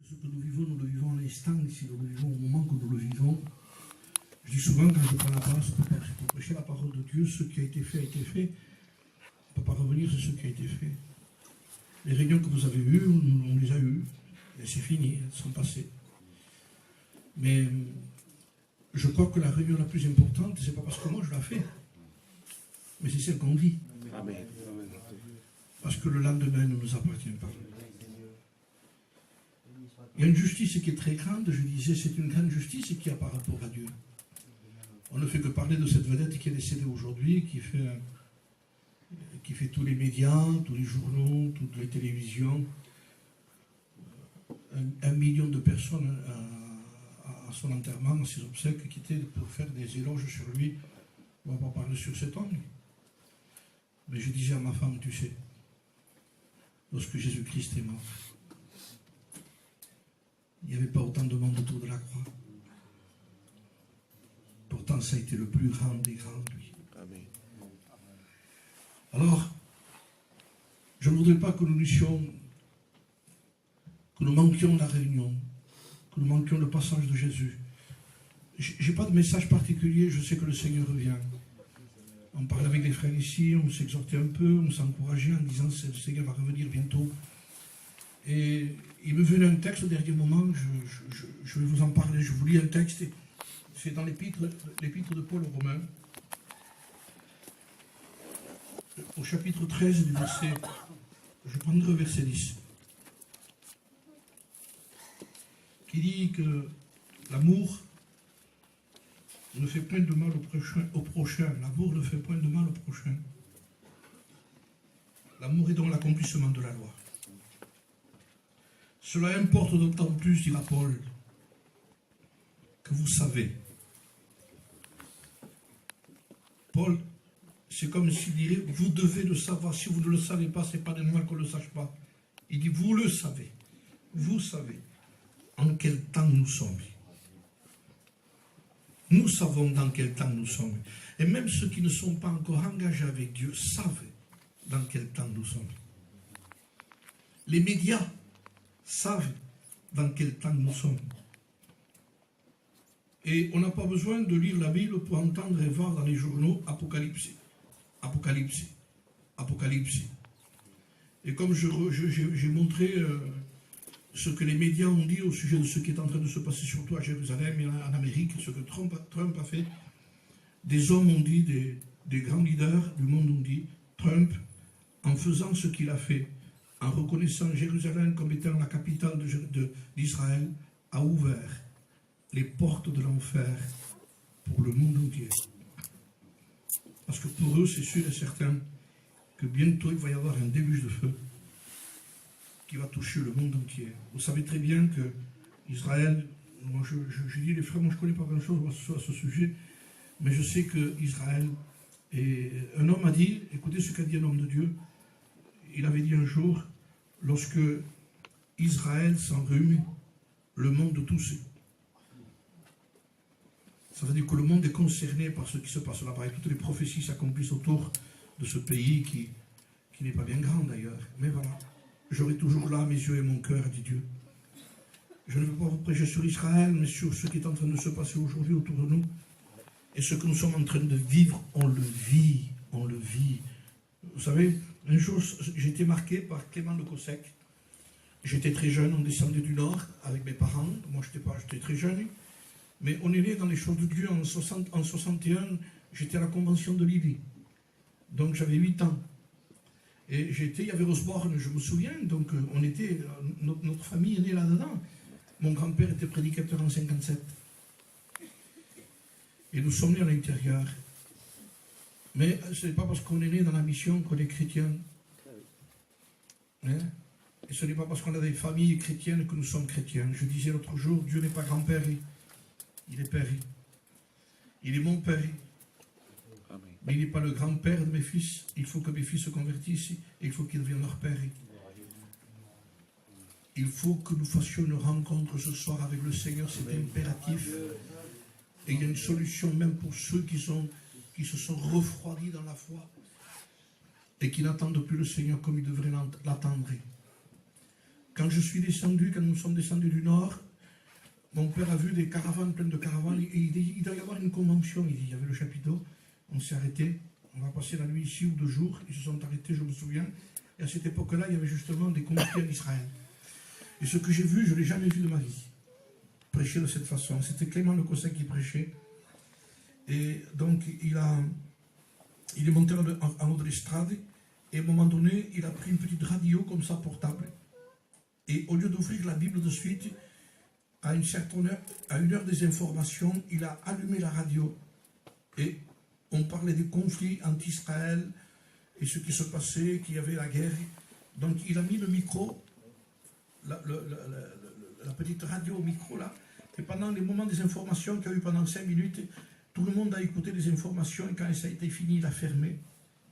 Ce que nous le vivons à l'instant, si nous le vivons au moment que nous le vivons. Je dis souvent quand je prends la parole pour prêcher la parole de Dieu, ce qui a été fait a été fait. On ne peut pas revenir sur ce qui a été fait. Les réunions que vous avez eues, on les a eues. Et c'est fini, elles sont passées. Mais je crois que la réunion la plus importante, ce n'est pas parce que moi je la fais, mais c'est celle qu'on vit. Amen. Parce que le lendemain ne nous appartient pas. Il y a une justice qui est très grande, je disais, c'est une grande justice qu'il y a par rapport à Dieu. On ne fait que parler de cette vedette qui est décédée aujourd'hui, qui fait tous les médias, tous les journaux, toutes les télévisions. 1 million de personnes à son enterrement, à ses obsèques, qui étaient pour faire des éloges sur lui. On ne va pas parler sur cet homme. Mais je disais à ma femme, tu sais, lorsque Jésus-Christ est mort, il n'y avait pas autant de monde autour de la croix. Pourtant, ça a été le plus grand des grands, lui. Amen. Alors, je ne voudrais pas que nous manquions la réunion, que nous manquions le passage de Jésus. Je n'ai pas de message particulier, je sais que le Seigneur revient. On parlait avec les frères ici, on s'exhortait un peu, on s'encourageait en disant que le Seigneur va revenir bientôt. Et il me venait un texte au dernier moment, je vais vous en parler, je vous lis un texte, c'est dans l'épître de Paul aux Romains, au chapitre 13 du verset, je prendrai le verset 10, qui dit que l'amour ne fait point de mal au prochain. L'amour ne fait point de mal au prochain. L'amour est donc l'accomplissement de la loi. Cela importe d'autant plus, dira Paul, que vous savez. Paul, c'est comme s'il dirait, vous devez le savoir. Si vous ne le savez pas, ce n'est pas normal qu'on ne le sache pas. Il dit, vous le savez. Vous savez en quel temps nous sommes. Nous savons dans quel temps nous sommes. Et même ceux qui ne sont pas encore engagés avec Dieu savent dans quel temps nous sommes. Les médias savent dans quel temps nous sommes. Et on n'a pas besoin de lire la Bible pour entendre et voir dans les journaux Apocalypse. Apocalypse. Apocalypse. Et comme j'ai montré ce que les médias ont dit au sujet de ce qui est en train de se passer surtout à Jérusalem et en Amérique, ce que Trump a fait, des hommes ont dit, des grands leaders du monde ont dit, Trump, en faisant ce qu'il a fait, en reconnaissant Jérusalem comme étant la capitale d'Israël, a ouvert les portes de l'enfer pour le monde entier. Parce que pour eux, c'est sûr et certain que bientôt il va y avoir un déluge de feu qui va toucher le monde entier. Vous savez très bien que Israël, moi je dis les frères, moi je ne connais pas grand-chose à ce sujet, mais je sais que Israël, et un homme a dit, écoutez ce qu'a dit un homme de Dieu, il avait dit un jour, lorsque Israël s'enrhume, le monde tousse. Ça veut dire que le monde est concerné par ce qui se passe là-bas. Et toutes les prophéties s'accomplissent autour de ce pays qui n'est pas bien grand d'ailleurs. Mais voilà, j'aurai toujours là mes yeux et mon cœur, dit Dieu. Je ne veux pas vous prêcher sur Israël, mais sur ce qui est en train de se passer aujourd'hui autour de nous. Et ce que nous sommes en train de vivre, on le vit, on le vit. Vous savez, un jour, j'ai été marqué par Clément Le Cossec. J'étais très jeune, on descendait du Nord avec mes parents. Moi, j'étais très jeune. Mais on est né dans les choses de Dieu en 61, j'étais à la convention de Livy. Donc j'avais 8 ans. Et il y avait Osborne, je me souviens, donc notre famille est née là-dedans. Mon grand-père était prédicateur en 57. Et nous sommes nés à l'intérieur. Mais ce n'est pas parce qu'on est né dans la mission qu'on est chrétien. Hein? Et ce n'est pas parce qu'on a des familles chrétiennes que nous sommes chrétiens. Je disais l'autre jour, Dieu n'est pas grand-père. Il est père. Il est mon père. Amen. Mais il n'est pas le grand-père de mes fils. Il faut que mes fils se convertissent et il faut qu'ils deviennent leur père. Il faut que nous fassions une rencontre ce soir avec le Seigneur, c'est impératif. Et il y a une solution même pour ceux qui se sont refroidis dans la foi et qui n'attendent plus le Seigneur comme ils devraient l'attendre. quand je suis descendu, quand nous sommes descendus du nord, mon père a vu des caravanes, plein de caravanes, et il doit y avoir une convention. Il dit, il y avait le chapiteau, on s'est arrêté, on va passer la nuit ici ou 2 jours, ils se sont arrêtés, je me souviens. Et à cette époque-là, il y avait justement des conflits en Israël. Et ce que j'ai vu, je ne l'ai jamais vu de ma vie. Prêcher de cette façon. C'était Clément Le Cossin qui prêchait. Et donc, il est monté en haut de l'estrade. Et à un moment donné, il a pris une petite radio comme ça, portable. Et au lieu d'ouvrir la Bible de suite, à une certaine heure, à une heure des informations, il a allumé la radio. Et on parlait des conflits entre Israël et ce qui se passait, qu'il y avait la guerre. Donc, il a mis le micro, la petite radio au micro là, et pendant les moments des informations qu'il y a eu pendant 5 minutes, tout le monde a écouté les informations, et quand ça a été fini, il a fermé,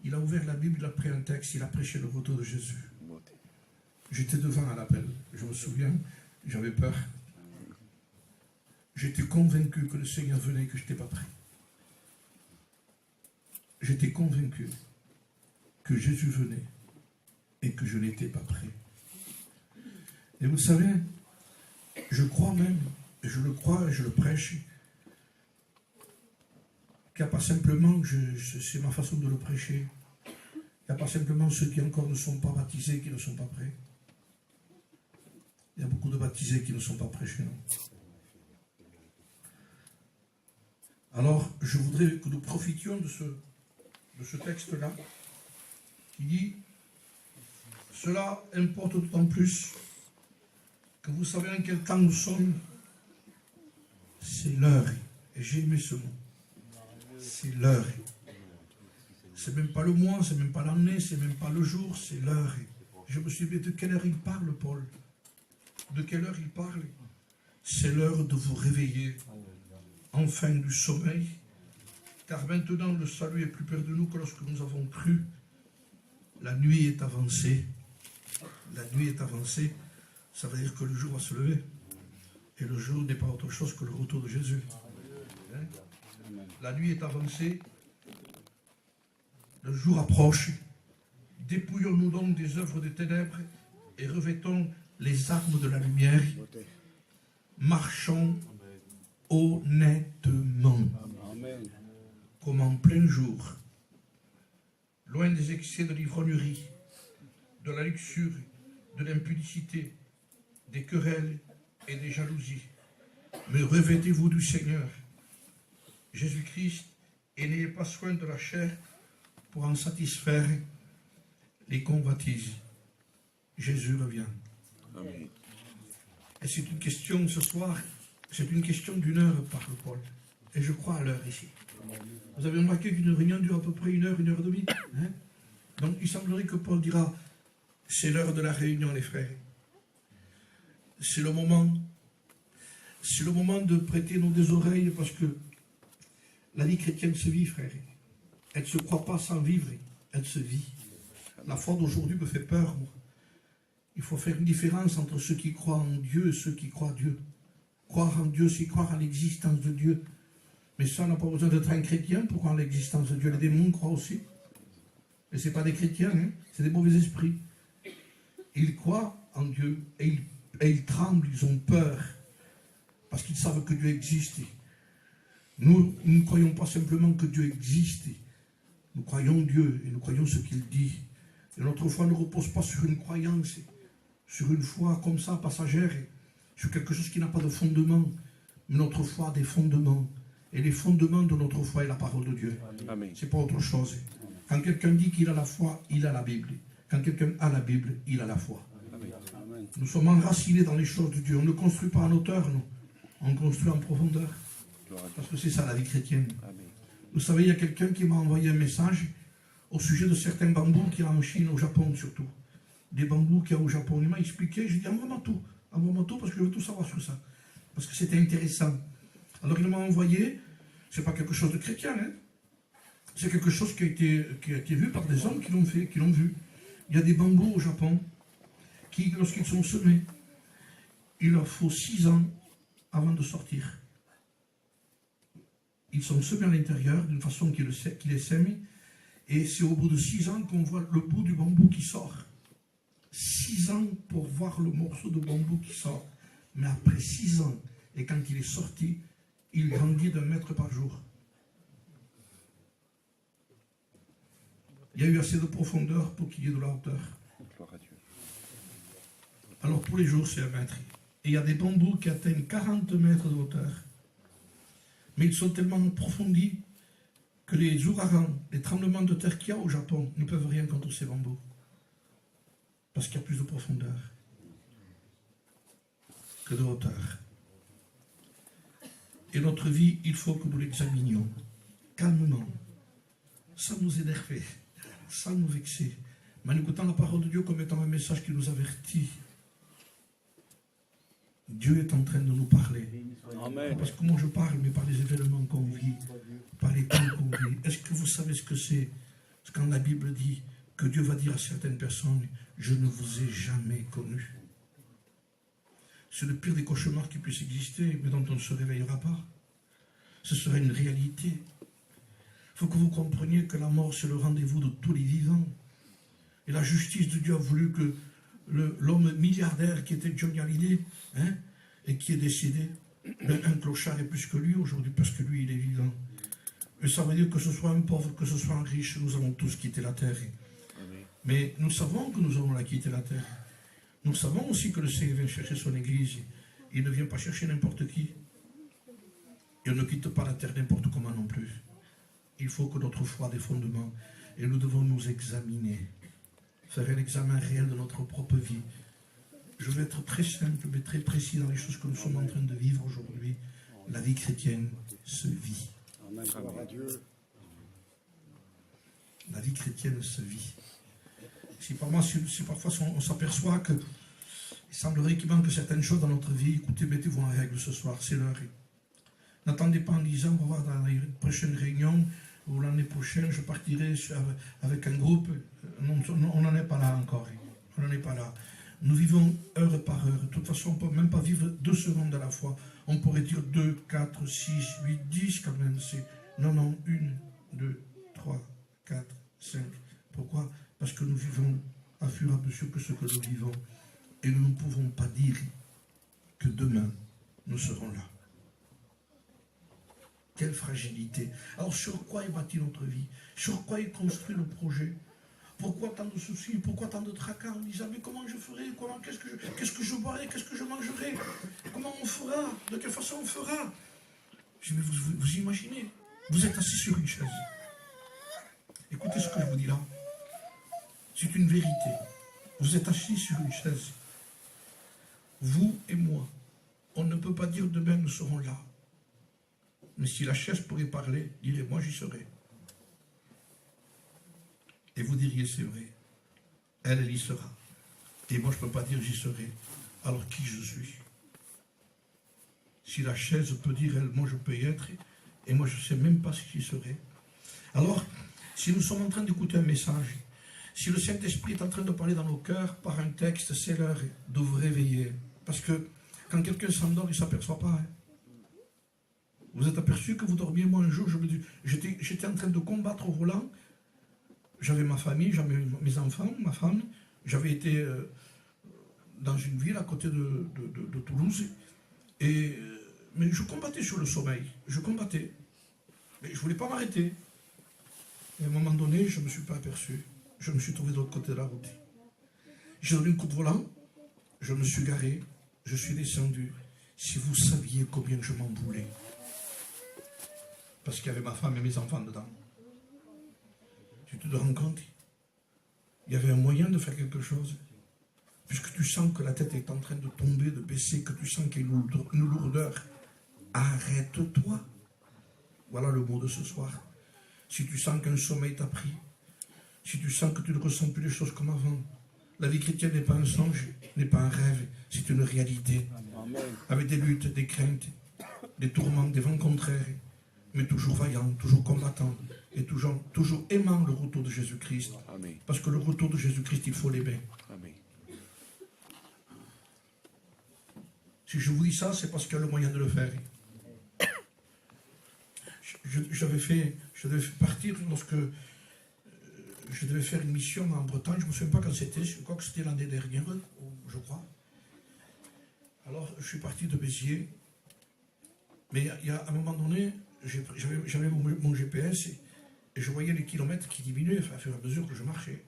il a ouvert la Bible, il a pris un texte, il a prêché le retour de Jésus. J'étais devant à l'appel, je me souviens, j'avais peur. J'étais convaincu que le Seigneur venait et que je n'étais pas prêt. J'étais convaincu que Jésus venait et que je n'étais pas prêt. Et vous savez, je crois même, et je le crois et je le prêche, qu'il n'y a pas simplement, c'est ma façon de le prêcher, il n'y a pas simplement ceux qui encore ne sont pas baptisés qui ne sont pas prêts. Il y a beaucoup de baptisés qui ne sont pas prêts chez nous. Alors, je voudrais que nous profitions de ce texte-là, qui dit, cela importe d'autant plus que vous savez en quel temps nous sommes. C'est l'heure. Et j'ai aimé ce mot. C'est l'heure. C'est même pas le mois, c'est même pas l'année, c'est même pas le jour, c'est l'heure. Je me suis dit, de quelle heure il parle, Paul? De quelle heure il parle? C'est l'heure de vous réveiller, enfin du sommeil, car maintenant le salut est plus près de nous que lorsque nous avons cru. La nuit est avancée. La nuit est avancée, ça veut dire que le jour va se lever. Et le jour n'est pas autre chose que le retour de Jésus. Hein? La nuit est avancée, le jour approche. Dépouillons-nous donc des œuvres des ténèbres et revêtons les armes de la lumière. Marchons honnêtement, comme en plein jour, loin des excès de l'ivrognerie, de la luxure, de l'impudicité, des querelles et des jalousies. Mais revêtez-vous du Seigneur, Jésus-Christ, et n'ayez pas soin de la chair pour en satisfaire les convoitises. Jésus revient. Amen. Et c'est une question ce soir, c'est une question d'1 heure, parle Paul. Et je crois à l'heure ici. Vous avez remarqué qu'une réunion dure à peu près 1 heure, 1 heure et demie. Hein? Donc il semblerait que Paul dira, c'est l'heure de la réunion, les frères. C'est le moment de prêter nos deux oreilles, parce que la vie chrétienne se vit, frère. Elle ne se croit pas sans vivre, elle se vit. La foi d'aujourd'hui me fait peur, moi. Il faut faire une différence entre ceux qui croient en Dieu et ceux qui croient Dieu. Croire en Dieu, c'est croire à l'existence de Dieu. Mais ça, on n'a pas besoin d'être un chrétien pour croire à l'existence de Dieu. Les démons croient aussi. Mais ce n'est pas des chrétiens, hein, c'est des mauvais esprits. Ils croient en Dieu et ils tremblent, ils ont peur. Parce qu'ils savent que Dieu existe. Nous ne croyons pas simplement que Dieu existe. Nous croyons Dieu et nous croyons ce qu'il dit. Et notre foi ne repose pas sur une croyance, sur une foi comme ça, passagère, sur quelque chose qui n'a pas de fondement. Mais notre foi a des fondements. Et les fondements de notre foi est la parole de Dieu. Ce n'est pas autre chose. Quand quelqu'un dit qu'il a la foi, il a la Bible. Quand quelqu'un a la Bible, il a la foi. Amen. Nous sommes enracinés dans les choses de Dieu. On ne construit pas en hauteur, non. On construit en profondeur. Parce que c'est ça la vie chrétienne. Amen. Vous savez, il y a quelqu'un qui m'a envoyé un message au sujet de certains bambous qu'il y a en Chine, au Japon surtout. Des bambous qu'il y a au Japon. Il m'a expliqué, je lui ai dit, envoie-moi tout parce que je veux tout savoir sur ça. Parce que c'était intéressant. Alors il m'a envoyé, c'est pas quelque chose de chrétien, hein. C'est quelque chose qui a été vu par des hommes qui l'ont fait, qui l'ont vu. Il y a des bambous au Japon qui, lorsqu'ils sont semés, il leur faut 6 ans avant de sortir. Ils sont semés à l'intérieur d'une façon qui les sème, et c'est au bout de 6 ans qu'on voit le bout du bambou qui sort. 6 ans pour voir le morceau de bambou qui sort. Mais après 6 ans, et quand il est sorti, il grandit d'1 mètre par jour. Il y a eu assez de profondeur pour qu'il y ait de la hauteur. Alors tous les jours, c'est 1 mètre. Et il y a des bambous qui atteignent 40 mètres de hauteur. Mais ils sont tellement approfondis que les ouragans, les tremblements de terre qu'il y a au Japon ne peuvent rien contre ces bambous. Parce qu'il y a plus de profondeur que de hauteur. Et notre vie, il faut que nous l'examinions calmement, sans nous énerver, sans nous vexer, mais en écoutant la parole de Dieu comme étant un message qui nous avertit. Dieu est en train de nous parler. Amen. Parce que moi je parle, mais par les événements qu'on vit, par les temps qu'on vit. Est-ce que vous savez ce que c'est quand la Bible dit que Dieu va dire à certaines personnes, je ne vous ai jamais connu. C'est le pire des cauchemars qui puisse exister, mais dont on ne se réveillera pas. Ce serait une réalité. Il faut que vous compreniez que la mort, c'est le rendez-vous de tous les vivants. Et la justice de Dieu a voulu que l'homme milliardaire qui était Johnny Hallyday, et qui est décédé, un clochard est plus que lui aujourd'hui, parce que lui, il est vivant. Et ça veut dire que ce soit un pauvre, que ce soit un riche, nous allons tous quitter la terre. Mais nous savons que nous allons la quitter la terre. Nous savons aussi que le Seigneur vient chercher son Église. Il ne vient pas chercher n'importe qui. Et on ne quitte pas la terre n'importe comment non plus. Il faut que notre foi ait des fondements. Et nous devons nous examiner. Faire un examen réel de notre propre vie. Je vais être très simple, mais très précis dans les choses que nous sommes en train de vivre aujourd'hui. La vie chrétienne se vit. La vie chrétienne se vit. Si parfois on s'aperçoit qu'il semblerait qu'il manque certaines choses dans notre vie, écoutez, mettez-vous en règle ce soir, c'est l'heure. N'attendez pas en disant, on va voir dans les prochaines réunions, ou l'année prochaine, je partirai avec un groupe. On n'en est pas là encore. On n'en est pas là. Nous vivons heure par heure. De toute façon, on ne peut même pas vivre 2 secondes à la fois. On pourrait dire 2, 4, 6, 8, 10 quand même. Non, 1, 2, 3, 4, 5. Pourquoi? Parce que nous vivons à fur et à mesure que ce que nous vivons. Et nous ne pouvons pas dire que demain, nous serons là. Quelle fragilité. Alors sur quoi est bâtie notre vie? Sur quoi est construit le projet? Pourquoi tant de soucis? Pourquoi tant de tracas? En disant, mais comment je ferai? Qu'est-ce que je boirai? Qu'est-ce que je mangerai? Comment on fera? De quelle façon on fera? Je vais vous imaginez, vous êtes assis sur une chaise. Écoutez ce que je vous dis là. C'est une vérité. Vous êtes assis sur une chaise. Vous et moi, on ne peut pas dire demain nous serons là. Mais si la chaise pourrait parler, dirait moi j'y serai. Et vous diriez c'est vrai. Elle y sera. Et moi je ne peux pas dire j'y serai. Alors qui je suis? Si la chaise peut dire elle, moi je peux y être, et moi je ne sais même pas si j'y serai. Alors, si nous sommes en train d'écouter un message, si le Saint-Esprit est en train de parler dans nos cœurs par un texte, c'est l'heure de vous réveiller. Parce que quand quelqu'un s'endort, il ne s'aperçoit pas. Vous êtes aperçu que vous dormiez? Moi un jour, j'étais en train de combattre au volant. J'avais ma famille, j'avais mes enfants, ma femme. J'avais été dans une ville à côté de Toulouse. Mais je combattais sur le sommeil. Je combattais. Mais je ne voulais pas m'arrêter. Et à un moment donné, je ne me suis pas aperçu. Je me suis trouvé de l'autre côté de la route. J'ai donné un coup de volant. Je me suis garé. Je suis descendu. Si vous saviez combien je m'en voulais. Parce qu'il y avait ma femme et mes enfants dedans. Tu te rends compte? Il y avait un moyen de faire quelque chose. Puisque tu sens que la tête est en train de tomber, de baisser, que tu sens qu'il y a une lourdeur. Arrête-toi. Voilà le mot de ce soir. Si tu sens qu'un sommeil t'a pris, si tu sens que tu ne ressens plus les choses comme avant, la vie chrétienne n'est pas un songe, n'est pas un rêve, c'est une réalité. Amen. Avec des luttes, des craintes, des tourments, des vents contraires, mais toujours vaillant, toujours combattant, et toujours aimant le retour de Jésus-Christ. Amen. Parce que le retour de Jésus-Christ, il faut l'aimer. Amen. Si je vous dis ça, c'est parce qu'il y a le moyen de le faire. Je devais partir lorsque je devais faire une mission en Bretagne, je ne me souviens pas quand c'était, je crois que c'était l'année dernière, je crois. Alors, je suis parti de Béziers, mais il y a un moment donné, j'avais mon GPS et je voyais les kilomètres qui diminuaient à fur et à mesure que je marchais.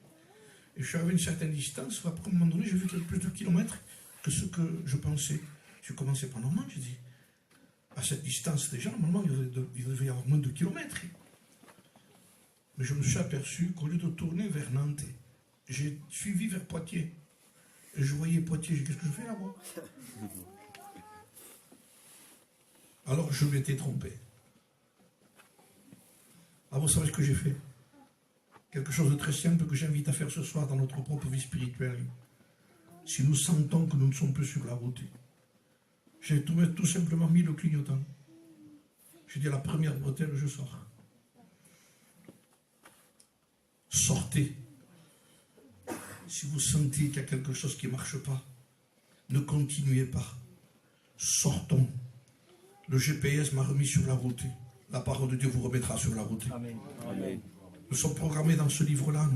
Et je suis arrivé à une certaine distance, où après un moment donné, j'ai vu qu'il y avait plus de kilomètres que ce que je pensais. J'ai commencé par normalement, j'ai dit, à cette distance déjà, normalement, il devait y avoir moins de kilomètres. Mais je me suis aperçu qu'au lieu de tourner vers Nantes, j'ai suivi vers Poitiers. Et je voyais Poitiers, j'ai dit, qu'est-ce que je fais là-bas? Alors je m'étais trompé. Ah, vous savez ce que j'ai fait? Quelque chose de très simple que j'invite à faire ce soir dans notre propre vie spirituelle. Si nous sentons que nous ne sommes plus sur la route, j'ai tout simplement mis le clignotant. J'ai dit à la première bretelle, je sors. Sortez. Si vous sentez qu'il y a quelque chose qui ne marche pas, ne continuez pas. Sortons. Le GPS m'a remis sur la route. La parole de Dieu vous remettra sur la route. Amen. Amen. Nous sommes programmés dans ce livre-là.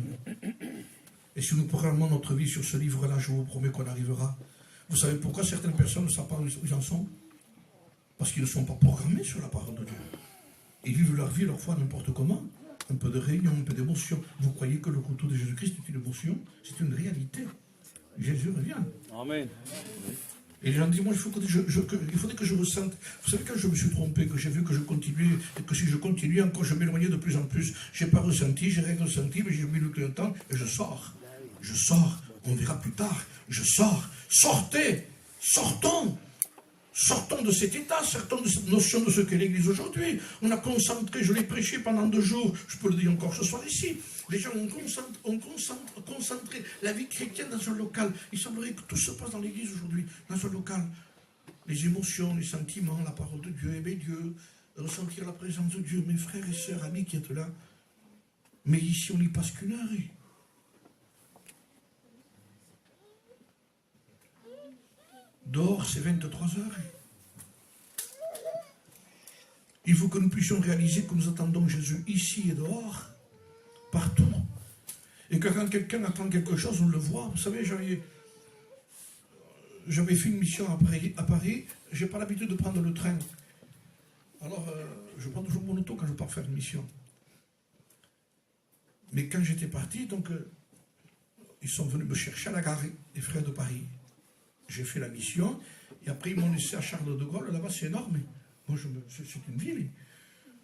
Et si nous programmons notre vie sur ce livre-là, je vous promets qu'on arrivera. Vous savez pourquoi certaines personnes ne savent pas où ils en sont? Parce qu'ils ne sont pas programmés sur la parole de Dieu. Ils vivent leur vie, leur foi n'importe comment. Un peu de réunion, un peu d'émotion. Vous croyez que le couteau de Jésus-Christ est une émotion? C'est une réalité. Jésus revient. Amen. Et les gens disent, moi, il faudrait que je ressente. Vous savez, quand je me suis trompé, que j'ai vu que je continuais, et que si je continuais encore, je m'éloignais de plus en plus. Je n'ai pas ressenti, j'ai rien ressenti, mais j'ai mis le clignotant et je sors. Je sors, on verra plus tard. Je sors. Sortez, sortons. Sortons de cet état, sortons de cette notion de ce qu'est l'Église aujourd'hui. On a concentré, je l'ai prêché pendant 2 jours, je peux le dire encore ce soir ici. Les gens ont concentré la vie chrétienne dans un local. Il semblerait que tout se passe dans l'Église aujourd'hui, dans un local. Les émotions, les sentiments, la parole de Dieu, aimer Dieu, ressentir la présence de Dieu. Mes frères et sœurs, amis qui êtes là. Mais ici, on n'y passe qu'une heure. Dehors, c'est 23 heures. Il faut que nous puissions réaliser que nous attendons Jésus ici et dehors, partout. Et que quand quelqu'un attend quelque chose, on le voit. Vous savez, j'avais fait une mission à Paris. Je n'ai pas l'habitude de prendre le train. Alors, je prends toujours mon auto quand je pars faire une mission. Mais quand j'étais parti, donc, ils sont venus me chercher à la gare, les frères de Paris. J'ai fait la mission, et après ils m'ont laissé à Charles de Gaulle, là-bas c'est énorme. Moi, c'est une ville.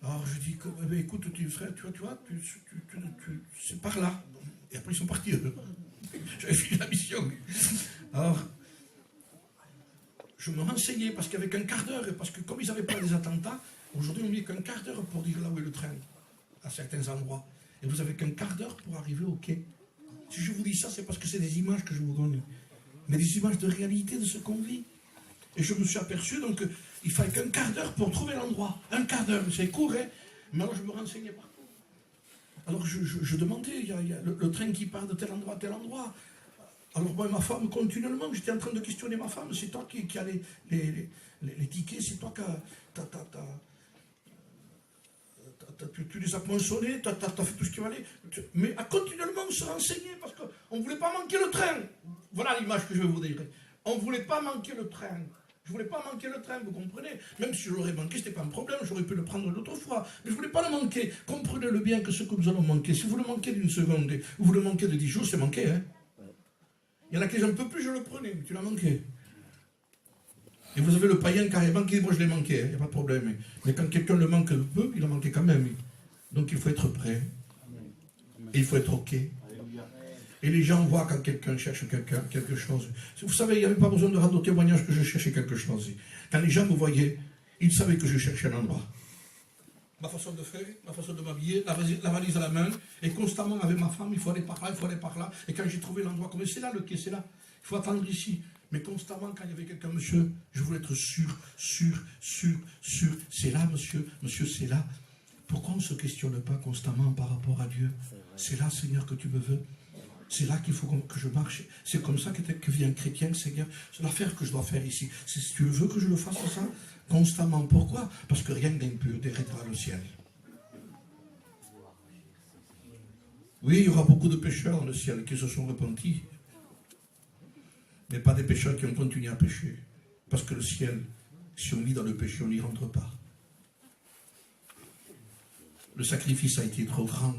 Alors je dis, écoute, frère, tu vois, c'est par là. Et après ils sont partis. J'avais fini la mission. Alors, je me renseignais, parce qu'avec un quart d'heure, parce que comme ils n'avaient pas des attentats, aujourd'hui on n'a qu'un quart d'heure pour dire là où est le train, à certains endroits. Et vous avez qu'un quart d'heure pour arriver au quai. Si je vous dis ça, c'est parce que c'est des images que je vous donne. Mais des images de réalité de ce qu'on vit. Et je me suis aperçu, donc, il fallait qu'un quart d'heure pour trouver l'endroit. Un quart d'heure, c'est court, hein. Mais alors je me renseignais partout. Alors je demandais, il y a le train qui part de tel endroit à tel endroit. Alors moi, ma femme, continuellement, j'étais en train de questionner ma femme, c'est toi qui as les tickets, c'est toi qui tu les as poinçonnés, tu as fait tout ce qu'il fallait. Mais à continuellement se renseigner, parce qu'on ne voulait pas manquer le train. Voilà l'image que je vais vous dire. On ne voulait pas manquer le train. Je ne voulais pas manquer le train, vous comprenez? Même si je l'aurais manqué, ce n'était pas un problème, j'aurais pu le prendre l'autre fois. Mais je ne voulais pas le manquer. Comprenez-le bien que ce que nous allons manquer, si vous le manquez d'une seconde, ou vous le manquez de 10 jours, c'est manqué. Hein? Il y en a qui j'en peux plus, je le prenais, mais tu l'as manqué. Et vous avez le païen carrément qui dit, moi je l'ai manqué, il n'y a pas de problème. Mais quand quelqu'un le manque peu, il a manqué quand même. Donc il faut être prêt. Et il faut être OK. Et les gens voient quand quelqu'un cherche quelque chose. Vous savez, il n'y avait pas besoin de rendre au témoignage que je cherchais quelque chose. Quand les gens me voyaient, ils savaient que je cherchais un endroit. Ma façon de faire, ma façon de m'habiller, la valise à la main, et constamment avec ma femme, il faut aller par là, il faut aller par là. Et quand j'ai trouvé l'endroit, comme c'est là le quai, c'est là, il faut attendre ici. Mais constamment, quand il y avait quelqu'un, monsieur, je voulais être sûr, c'est là, monsieur, c'est là. Pourquoi on ne se questionne pas constamment par rapport à Dieu? C'est là, Seigneur, que tu me veux. C'est là qu'il faut que je marche. C'est comme ça que vit un chrétien, Seigneur. C'est l'affaire que je dois faire ici. Si tu veux que je le fasse ça, constamment. Pourquoi? Parce que rien d'impur n'héritera le ciel. Oui, il y aura beaucoup de pécheurs dans le ciel qui se sont repentis, mais pas des pécheurs qui ont continué à pécher. Parce que le ciel, si on vit dans le péché, on n'y rentre pas. Le sacrifice a été trop grand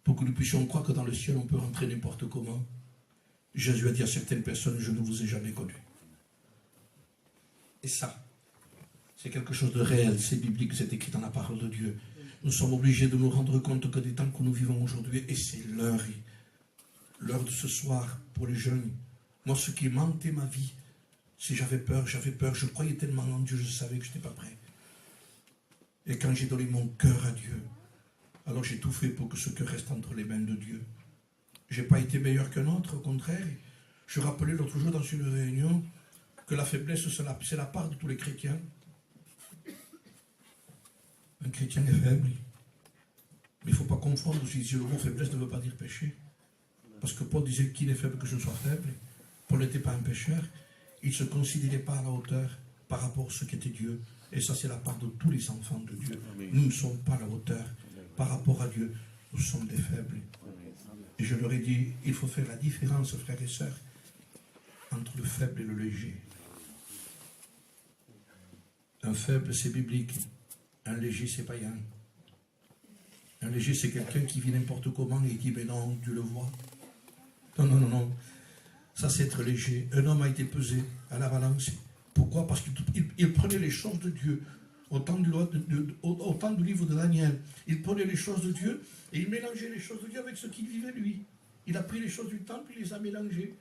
pour que nous puissions croire que dans le ciel, on peut rentrer n'importe comment. Jésus a dit à certaines personnes, je ne vous ai jamais connus. Et ça, c'est quelque chose de réel, c'est biblique, c'est écrit dans la parole de Dieu. Nous sommes obligés de nous rendre compte que des temps que nous vivons aujourd'hui, et c'est l'heure de ce soir pour les jeunes. Moi, ce qui mentait ma vie, si j'avais peur, je croyais tellement en Dieu, je savais que je n'étais pas prêt. Et quand j'ai donné mon cœur à Dieu, alors j'ai tout fait pour que ce cœur reste entre les mains de Dieu. Je n'ai pas été meilleur qu'un autre, au contraire. Je rappelais l'autre jour dans une réunion que la faiblesse, c'est la part de tous les chrétiens. Un chrétien est faible. Mais il ne faut pas confondre si le mot faiblesse ne veut pas dire péché. Parce que Paul disait qu'il est faible que je sois faible. Paul n'était pas un pécheur. Il ne se considérait pas à la hauteur par rapport à ce qu'était Dieu. Et ça, c'est la part de tous les enfants de Dieu. Nous ne sommes pas à la hauteur par rapport à Dieu. Nous sommes des faibles. Et je leur ai dit, il faut faire la différence, frères et sœurs, entre le faible et le léger. Un faible, c'est biblique. Un léger, c'est païen. Un léger, c'est quelqu'un qui vit n'importe comment et qui dit, mais non, Dieu le voit. Non, non, non, non. Ça, c'est être léger. Un homme a été pesé à la balance. Pourquoi? Parce qu'il prenait les choses de Dieu. Au temps du livre de Daniel, il prenait les choses de Dieu et il mélangeait les choses de Dieu avec ce qu'il vivait lui. Il a pris les choses du temple, il les a mélangées.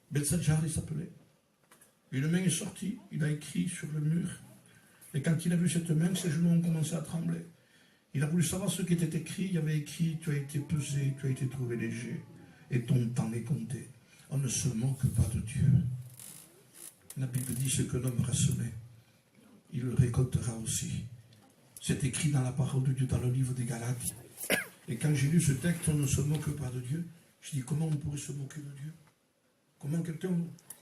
Belshazzar, il s'appelait. Une main est sortie, il a écrit sur le mur. Et quand il a vu cette main, ses genoux ont commencé à trembler. Il a voulu savoir ce qui était écrit. Il y avait écrit, tu as été pesé, tu as été trouvé léger. Et ton temps est compté. On ne se moque pas de Dieu. La Bible dit ce que l'homme aura semé, il le récoltera aussi. C'est écrit dans la parole de Dieu, dans le livre des Galates. Et quand j'ai lu ce texte, on ne se moque pas de Dieu. Je dis, comment on pourrait se moquer de Dieu? Comment quelqu'un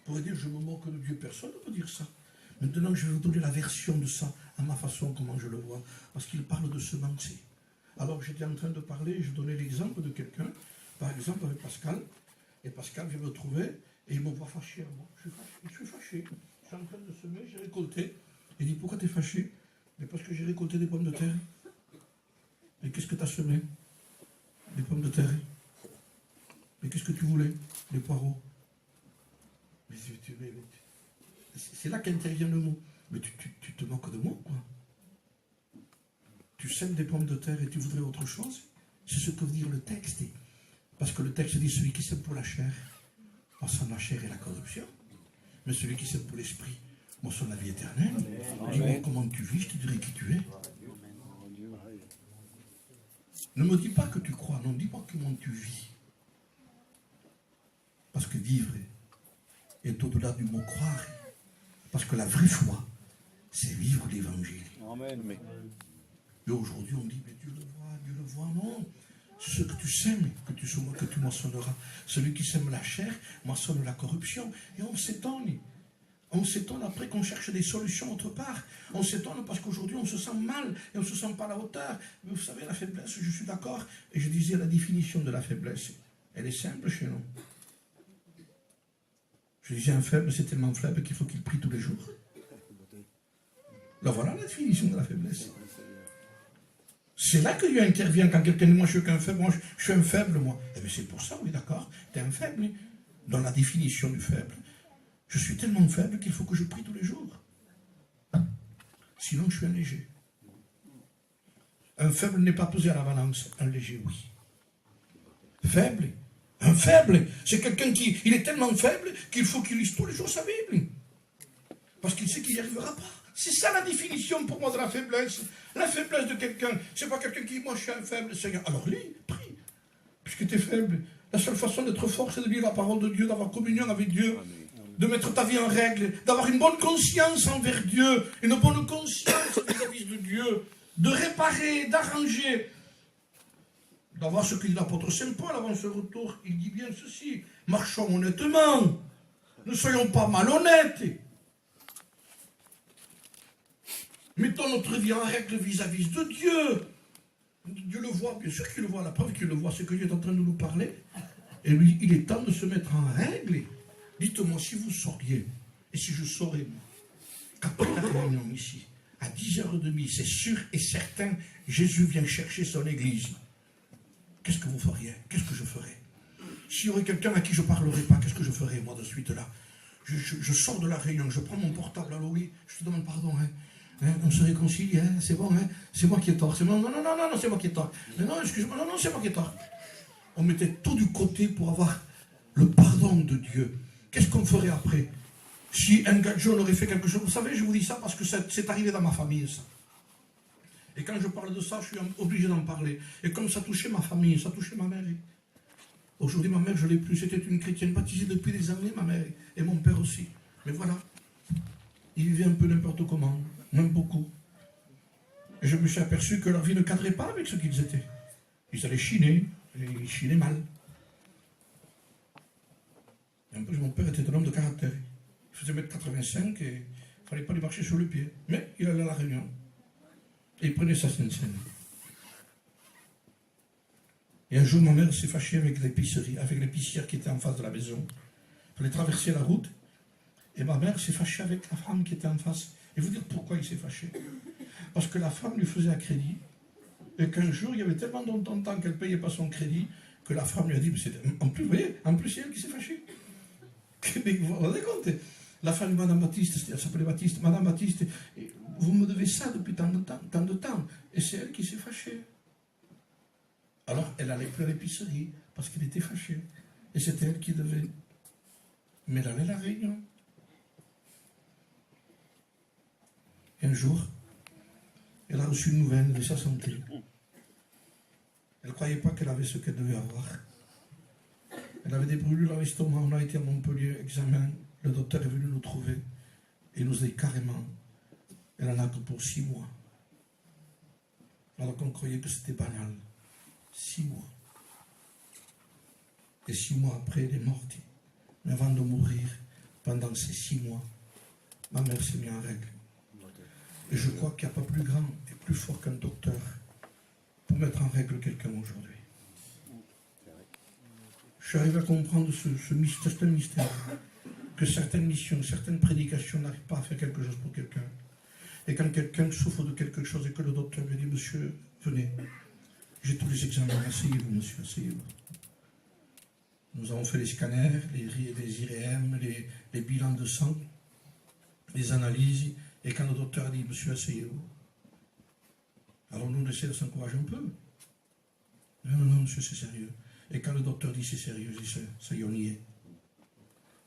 pourrait dire, je me moque de Dieu? Personne ne peut dire ça. Maintenant, je vais vous donner la version de ça, à ma façon, comment je le vois. Parce qu'il parle de semencer. Alors, j'étais en train de parler, je donnais l'exemple de quelqu'un, par exemple avec Pascal. Et Pascal vient me trouver, et il me voit fâché à moi. Je suis fâché. Je suis en train de semer, j'ai récolté. Il dit, pourquoi tu es fâché? Mais parce que j'ai récolté des pommes de terre. Mais qu'est-ce que tu as semé? Des pommes de terre. Mais qu'est-ce que tu voulais? Des poireaux. Mais c'est là qu'intervient le mot. Mais tu te moques de moi, quoi. Tu sèmes des pommes de terre et tu voudrais autre chose? C'est ce que veut dire le texte. Parce que le texte dit, celui qui sème pour la chair, moissonne la chair et la corruption. Mais celui qui sème pour l'esprit, moissonne la vie éternelle. Dis-moi comment tu vis, je te dirai qui tu es. Ne me dis pas que tu crois, non, dis-moi comment tu vis. Parce que vivre est au-delà du mot croire. Parce que la vraie foi, c'est vivre l'évangile. Amen. Et aujourd'hui, on dit, mais Dieu le voit, non. C'est ce que tu sèmes que tu moissonneras. Celui qui sème la chair moissonne la corruption. Et on s'étonne. On s'étonne après qu'on cherche des solutions autre part. On s'étonne parce qu'aujourd'hui, on se sent mal et on ne se sent pas à la hauteur. Mais vous savez, la faiblesse, je suis d'accord. Et je disais la définition de la faiblesse. Elle est simple chez nous. Je disais, un faible, c'est tellement faible qu'il faut qu'il prie tous les jours. Alors voilà la définition de la faiblesse. C'est là que Dieu intervient quand quelqu'un dit, moi je suis qu'un faible, moi je suis un faible, moi. Eh bien c'est pour ça, oui d'accord, tu es un faible. Dans la définition du faible, je suis tellement faible qu'il faut que je prie tous les jours. Sinon je suis un léger. Un faible n'est pas pesé à la balance, un léger oui. Faible, un faible, c'est quelqu'un qui il est tellement faible qu'il faut qu'il lise tous les jours sa Bible. Parce qu'il sait qu'il n'y arrivera pas. C'est ça la définition pour moi de la faiblesse. La faiblesse de quelqu'un, c'est pas quelqu'un qui dit, moi je suis un faible, Seigneur. Alors lis, prie, puisque tu es faible. La seule façon d'être fort, c'est de lire la parole de Dieu, d'avoir communion avec Dieu, de mettre ta vie en règle, d'avoir une bonne conscience envers Dieu, une bonne conscience vis-à-vis de Dieu, de réparer, d'arranger, d'avoir ce que dit l'apôtre Saint Paul avant ce retour. Il dit bien ceci, marchons honnêtement, ne soyons pas malhonnêtes. Mettons notre vie en règle vis-à-vis de Dieu. Dieu le voit, bien sûr qu'il le voit. La preuve qu'il le voit, c'est que Dieu est en train de nous parler. Et lui, il est temps de se mettre en règle. Dites-moi si vous sauriez, et si je saurais, qu'après la réunion ici, à 10h30, c'est sûr et certain, Jésus vient chercher son église. Qu'est-ce que vous feriez? Qu'est-ce que je ferais? S'il y aurait quelqu'un à qui je ne parlerais pas, qu'est-ce que je ferais, moi, de suite là? Je sors de la réunion, je prends mon portable, allô, oui, je te demande pardon, on se réconcilie, c'est bon, c'est moi qui ai tort. Non, c'est moi qui ai tort. Non, excuse-moi, non, c'est moi qui ai tort. On mettait tout du côté pour avoir le pardon de Dieu. Qu'est-ce qu'on ferait après? Si un gadget aurait fait quelque chose, vous savez, je vous dis ça parce que c'est arrivé dans ma famille, ça. Et quand je parle de ça, je suis obligé d'en parler. Et comme ça touchait ma famille, ça touchait ma mère. Aujourd'hui, ma mère, je ne l'ai plus. C'était une chrétienne baptisée depuis des années, ma mère. Et mon père aussi. Mais voilà. Ils vivaient un peu n'importe comment. Même beaucoup. Et je me suis aperçu que leur vie ne cadrait pas avec ce qu'ils étaient. Ils allaient chiner. Et ils chinaient mal. Et en plus, mon père était un homme de caractère. Il faisait 1m85 et il ne fallait pas lui marcher sur le pied. Mais il allait à la réunion. Et il prenait sa scène. Et un jour, ma mère s'est fâchée avec l'épicerie, avec l'épicière qui était en face de la maison. Il fallait traverser la route. Et ma mère s'est fâchée avec la femme qui était en face. Et vous dire pourquoi il s'est fâché. Parce que la femme lui faisait un crédit. Et qu'un jour, il y avait tellement longtemps qu'elle ne payait pas son crédit que la femme lui a dit, en plus, vous voyez, en plus, c'est elle qui s'est fâchée. Vous vous rendez compte? La femme de Madame Baptiste, elle s'appelait Baptiste, Madame Baptiste, vous me devez ça depuis tant de temps. Et c'est elle qui s'est fâchée. Alors, elle allait plus à l'épicerie parce qu'elle était fâchée. Et c'était elle qui devait. Mais elle allait à la réunion. Et un jour, elle a reçu une nouvelle de sa santé. Elle ne croyait pas qu'elle avait ce qu'elle devait avoir. Elle avait des brûlures à l'estomac. On a été à Montpellier, examen. Le docteur est venu nous trouver. Et nous a dit carrément, elle en a que pour 6 mois. Alors qu'on croyait que c'était banal. 6 mois. Et 6 mois après, elle est morte. Mais avant de mourir, pendant ces 6 mois, ma mère s'est mise en règle. Et je crois qu'il n'y a pas plus grand et plus fort qu'un docteur pour mettre en règle quelqu'un aujourd'hui. Je suis arrivé à comprendre ce mystère, que certaines missions, certaines prédications n'arrivent pas à faire quelque chose pour quelqu'un. Et quand quelqu'un souffre de quelque chose et que le docteur lui dit, monsieur, venez, j'ai tous les examens, asseyez-vous, monsieur, asseyez-vous. Nous avons fait les scanners, les IRM, les bilans de sang, les analyses, et quand le docteur a dit, monsieur, asseyez-vous. Alors nous, on essaie de s'encourager un peu. Non, monsieur, c'est sérieux. Et quand le docteur dit c'est sérieux, je dis ça y est, on y est.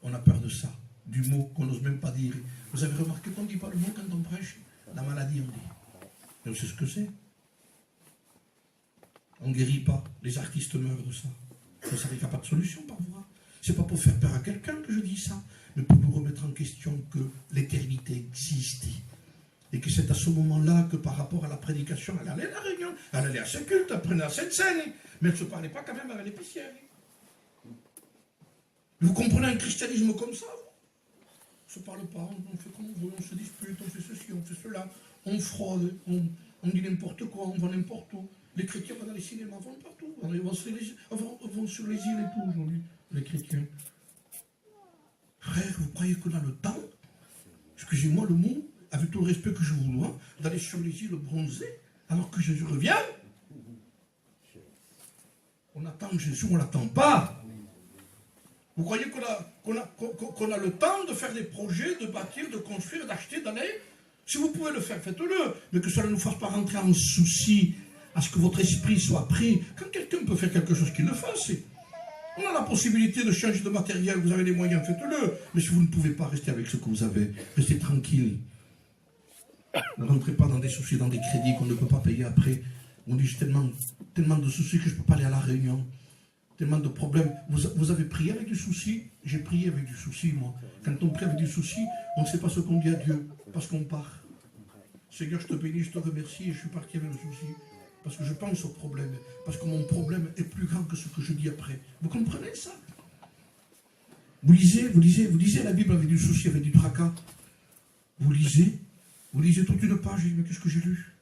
On a peur de ça, du mot qu'on n'ose même pas dire. Vous avez remarqué qu'on ne dit pas le mot quand on prêche? La maladie, on dit. Mais on sait ce que c'est. On ne guérit pas. Les artistes meurent de ça. Vous savez qu'il n'y a pas de solution parfois. Ce n'est pas pour faire peur à quelqu'un que je dis ça, mais pour vous remettre en question que l'éternité existe. Et que c'est à ce moment-là que par rapport à la prédication, elle allait à la réunion, elle allait à ce culte, elle prenait à cette scène, mais elle ne se parlait pas quand même avec l'épicière. Vous comprenez un christianisme comme ça, vous? On ne se parle pas, on fait comme on veut, on se dispute, on fait ceci, on fait cela, on fraude, on dit n'importe quoi, on va n'importe où. Les chrétiens vont dans les cinémas, vont partout, vont sur les îles et tout aujourd'hui, les chrétiens. Frère, vous croyez qu'on a le temps, excusez-moi le mot, avec tout le respect que je vous dois, d'aller sur les îles bronzées, alors que Jésus revient? On attend Jésus, on ne l'attend pas. Vous croyez qu'on a le temps de faire des projets, de bâtir, de construire, d'acheter, d'aller? Si vous pouvez le faire, faites-le. Mais que cela ne nous fasse pas rentrer en souci, à ce que votre esprit soit pris. Quand quelqu'un peut faire quelque chose, qu'il le fasse. On a la possibilité de changer de matériel, vous avez les moyens, faites-le. Mais si vous ne pouvez pas rester avec ce que vous avez, restez tranquille. Ne rentrez pas dans des soucis, dans des crédits qu'on ne peut pas payer après. On dit, j'ai tellement de soucis que je ne peux pas aller à la réunion. Tellement de problèmes. Vous avez prié avec du souci? J'ai prié avec du souci, moi. Quand on prie avec du souci, on ne sait pas ce qu'on dit à Dieu, parce qu'on part. Seigneur, je te bénis, je te remercie, et je suis parti avec le souci. Parce que je pense au problème. Parce que mon problème est plus grand que ce que je dis après. Vous comprenez ça? Vous lisez la Bible avec du souci, avec du tracas. Vous lisez toute une page, mais qu'est-ce que j'ai lu?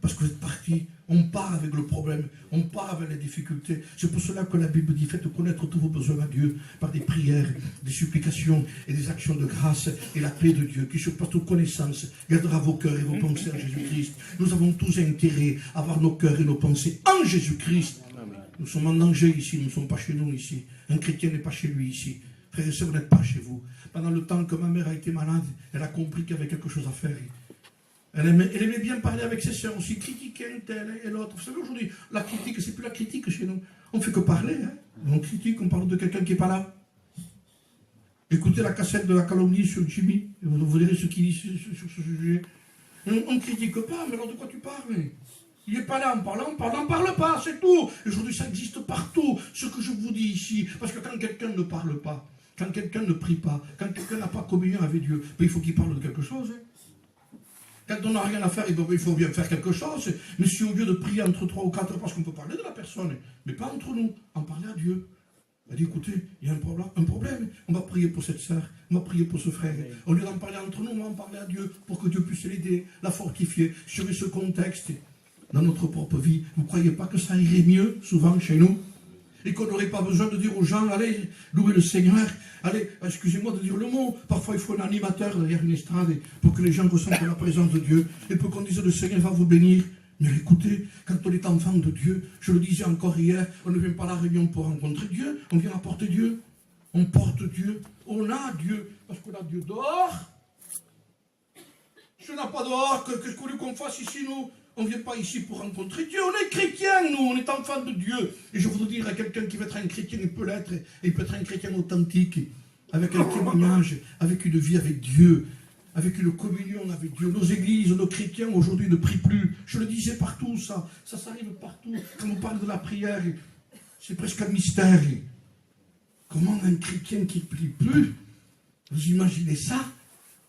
Parce que vous êtes partis, on part avec le problème, on part avec les difficultés. C'est pour cela que la Bible dit, faites connaître tous vos besoins à Dieu par des prières, des supplications et des actions de grâce. Et la paix de Dieu, qui surpasse toute connaissance, gardera vos cœurs et vos pensées en Jésus-Christ. Nous avons tous intérêt à avoir nos cœurs et nos pensées en Jésus-Christ. Nous sommes en danger ici, nous ne sommes pas chez nous ici. Un chrétien n'est pas chez lui ici. Frères et sœurs, vous n'êtes pas chez vous. Pendant le temps que ma mère a été malade, elle a compris qu'il y avait quelque chose à faire. Elle aimait bien parler avec ses sœurs aussi, critiquer un tel et l'autre. Vous savez, aujourd'hui, la critique, c'est plus la critique chez nous. On ne fait que parler. Hein. On critique, on parle de quelqu'un qui n'est pas là. Écoutez la cassette de la calomnie sur Jimmy, et vous verrez ce qu'il dit sur ce sujet. On ne critique pas, mais alors de quoi tu parles? Il n'est pas là, on parle pas, c'est tout. Aujourd'hui, ça existe partout, ce que je vous dis ici. Parce que quand quelqu'un ne parle pas, quand quelqu'un ne prie pas, quand quelqu'un n'a pas communion avec Dieu, il faut qu'il parle de quelque chose. Hein. Quand on n'a rien à faire, il faut bien faire quelque chose. Mais si au lieu de prier entre 3 ou 4, parce qu'on peut parler de la personne, mais pas entre nous, en parler à Dieu. Elle dit, écoutez, il y a un problème, on va prier pour cette sœur, on va prier pour ce frère. Au lieu d'en parler entre nous, on va en parler à Dieu pour que Dieu puisse l'aider, la fortifier sur ce contexte. Dans notre propre vie, vous ne croyez pas que ça irait mieux, souvent, chez nous? Et qu'on n'aurait pas besoin de dire aux gens, allez, louez le Seigneur, allez, excusez-moi de dire le mot, parfois il faut un animateur derrière une estrade pour que les gens ressentent la présence de Dieu, et pour qu'on dise, le Seigneur va vous bénir. Mais écoutez, quand on est enfant de Dieu, je le disais encore hier, on ne vient pas à la réunion pour rencontrer Dieu, on vient apporter Dieu. On porte Dieu, on a Dieu, parce qu'on a Dieu dehors. Si on n'a pas dehors, qu'est-ce qu'on fasse ici, nous? On ne vient pas ici pour rencontrer Dieu, on est chrétien, nous, on est enfants de Dieu. Et je voudrais dire à quelqu'un qui veut être un chrétien, il peut l'être, et il peut être un chrétien authentique, avec un témoignage, avec une vie avec Dieu, avec une communion avec Dieu. Nos églises, nos chrétiens aujourd'hui ne prient plus. Je le disais partout, ça s'arrive partout. Quand on parle de la prière, c'est presque un mystère. Comment un chrétien qui ne prie plus? Vous imaginez ça?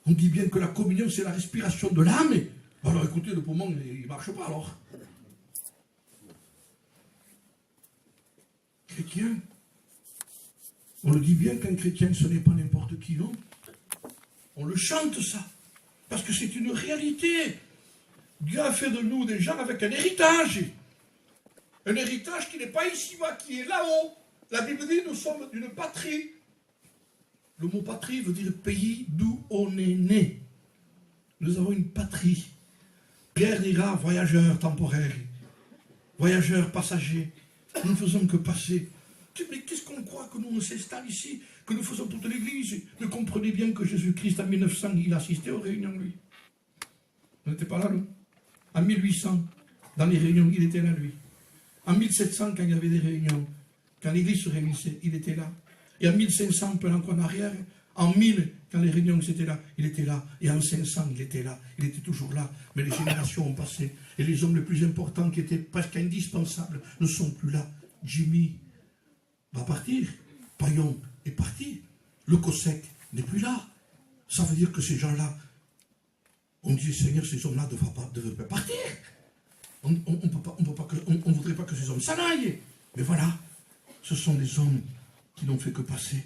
On dit bien que la communion, c'est la respiration de l'âme. Alors écoutez, le poumon, il ne marche pas alors. Chrétien, on le dit bien qu'un chrétien, ce n'est pas n'importe qui, non? On le chante, ça. Parce que c'est une réalité. Dieu a fait de nous des gens avec un héritage. Un héritage qui n'est pas ici-bas, qui est là-haut. La Bible dit, nous sommes d'une patrie. Le mot patrie veut dire pays d'où on est né. Nous avons une patrie. Pierre dira voyageurs temporaires, voyageurs passagers. Nous ne faisons que passer. Mais qu'est-ce qu'on croit que nous on s'installe ici, que nous faisons toute l'Église? Mais comprenez bien que Jésus-Christ, en 1900, il assistait aux réunions, lui. Vous n'étiez pas là, nous? En 1800, dans les réunions, il était là, lui. En 1700, quand il y avait des réunions, quand l'Église se réunissait, il était là. Et en 1500, un peu encore en arrière, en 1000, quand les réunions étaient là, il était là. Et en 500, il était là. Il était toujours là. Mais les générations ont passé. Et les hommes les plus importants, qui étaient presque indispensables, ne sont plus là. Jimmy va partir. Payon est parti. Le Cosec n'est plus là. Ça veut dire que ces gens-là, on dit, Seigneur, ces hommes-là ne devaient pas partir. On ne voudrait pas que ces hommes s'en aillent. Mais voilà, ce sont des hommes qui n'ont fait que passer.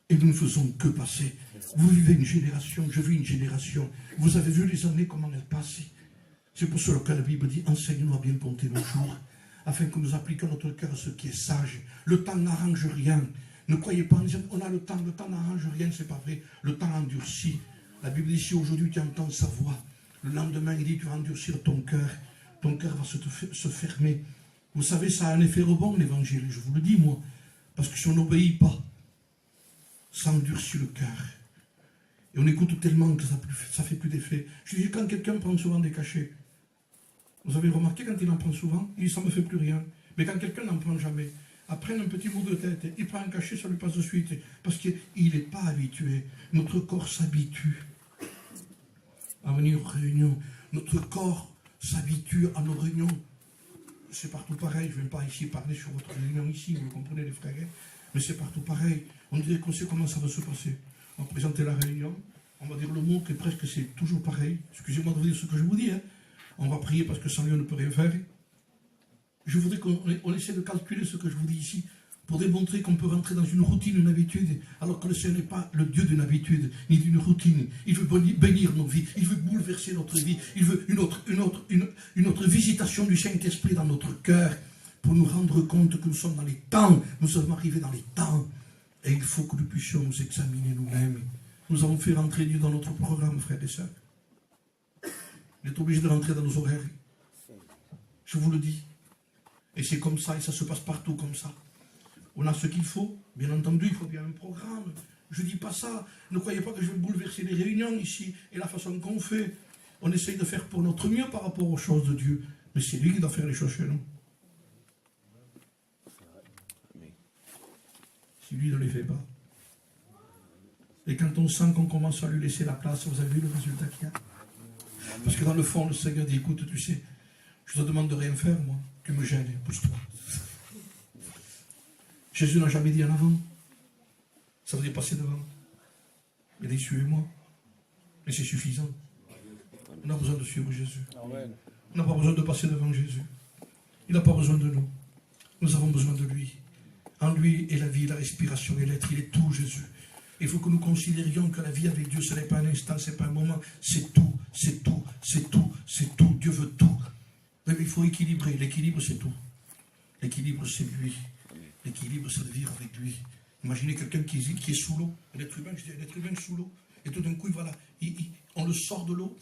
Et nous ne faisons que passer. Vous vivez une génération, je vis une génération. Vous avez vu les années, comment elles passent. C'est pour cela que la Bible dit, enseigne-nous à bien compter nos jours, afin que nous appliquions notre cœur à ce qui est sage. Le temps n'arrange rien. Ne croyez pas en disant, on a le temps n'arrange rien, c'est pas vrai. Le temps endurcit. La Bible dit, si aujourd'hui tu entends sa voix, le lendemain il dit, tu vas endurcir ton cœur va se fermer. Vous savez, ça a un effet rebond, l'évangile, je vous le dis, moi. Parce que si on n'obéit pas, ça endurcit le cœur. Et on écoute tellement que ça fait plus d'effet. Je dis, quand quelqu'un prend souvent des cachets, vous avez remarqué quand il en prend souvent, il dit, ça ne me fait plus rien. Mais quand quelqu'un n'en prend jamais, après un petit bout de tête, il prend un cachet, ça lui passe de suite. Parce qu'il n'est pas habitué. Notre corps s'habitue à venir aux réunions. Notre corps s'habitue à nos réunions. C'est partout pareil. Je ne viens pas ici parler sur votre réunion ici, vous comprenez les frères. Mais c'est partout pareil. On dirait qu'on sait comment ça va se passer. On va présenter la réunion, on va dire le mot que presque c'est toujours pareil. Excusez-moi de vous dire ce que je vous dis. Hein. On va prier parce que sans lui on ne peut rien faire. Je voudrais qu'on essaie de calculer ce que je vous dis ici pour démontrer qu'on peut rentrer dans une routine, une habitude, alors que le Seigneur n'est pas le Dieu d'une habitude, ni d'une routine. Il veut bénir nos vies, il veut bouleverser notre vie, il veut une autre visitation du Saint-Esprit dans notre cœur, pour nous rendre compte que nous sommes dans les temps, nous sommes arrivés dans les temps, et il faut que nous puissions nous examiner nous-mêmes. Nous avons fait rentrer Dieu dans notre programme, frères et sœurs. Il est obligé de rentrer dans nos horaires. Je vous le dis. Et c'est comme ça, et ça se passe partout comme ça. On a ce qu'il faut, bien entendu, il faut bien un programme. Je ne dis pas ça. Ne croyez pas que je vais bouleverser les réunions ici et la façon qu'on fait. On essaye de faire pour notre mieux par rapport aux choses de Dieu. Mais c'est lui qui doit faire les choses chez nous. Si lui ne les fait pas. Et quand on sent qu'on commence à lui laisser la place, vous avez vu le résultat qu'il y a? Parce que dans le fond, le Seigneur dit, écoute, tu sais, je te demande de rien faire, moi. Tu me gênes, pousse-toi. Jésus n'a jamais dit en avant. Ça veut dire passer devant. Il dit, suivez-moi. Et c'est suffisant. On a besoin de suivre Jésus. On n'a pas besoin de passer devant Jésus. Il n'a pas besoin de nous. Nous avons besoin de lui. En lui est la vie, la respiration et l'être. Il est tout, Jésus. Il faut que nous considérions que la vie avec Dieu, ce n'est pas un instant, ce n'est pas un moment. C'est tout, c'est tout, c'est tout, c'est tout. Dieu veut tout. Mais il faut équilibrer. L'équilibre, c'est tout. L'équilibre, c'est lui. L'équilibre, c'est de vivre avec lui. Imaginez quelqu'un qui est sous l'eau. Un être humain, je dis un être humain sous l'eau. Et tout d'un coup, voilà, on le sort de l'eau.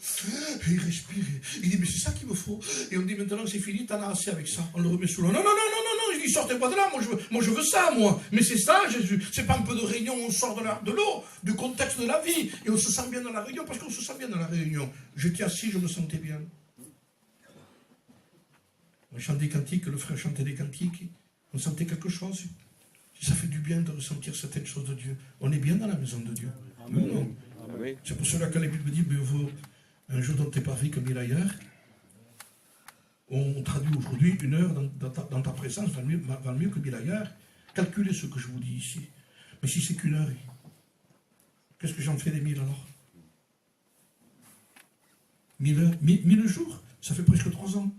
Et il respire. Il dit, mais c'est ça qu'il me faut. Et on dit, maintenant, c'est fini, t'en as assez avec ça. On le remet sous l'eau. Non, non, non, non, non, non. Il dit, sortez pas de là. Moi, je veux ça, moi. Mais c'est ça, Jésus. C'est pas un peu de réunion où on sort de l'eau, du contexte de la vie. Et on se sent bien dans la réunion parce qu'on se sent bien dans la réunion. J'étais assis, je me sentais bien. On chantait des cantiques, le frère chantait des cantiques. On sentait quelque chose. Ça fait du bien de ressentir certaines choses de Dieu. On est bien dans la maison de Dieu. Amen. Non. Amen. C'est pour cela que la Bible dit, mais vaut un jour dans tes paris comme 1000 ailleurs. On traduit aujourd'hui 1 heure dans ta présence va mieux que 1000 ailleurs. Calculez ce que je vous dis ici. Mais si c'est qu'1 heure, qu'est-ce que j'en fais des 1000 alors? 1000 heures, 1000 jours, ça fait presque 3 ans.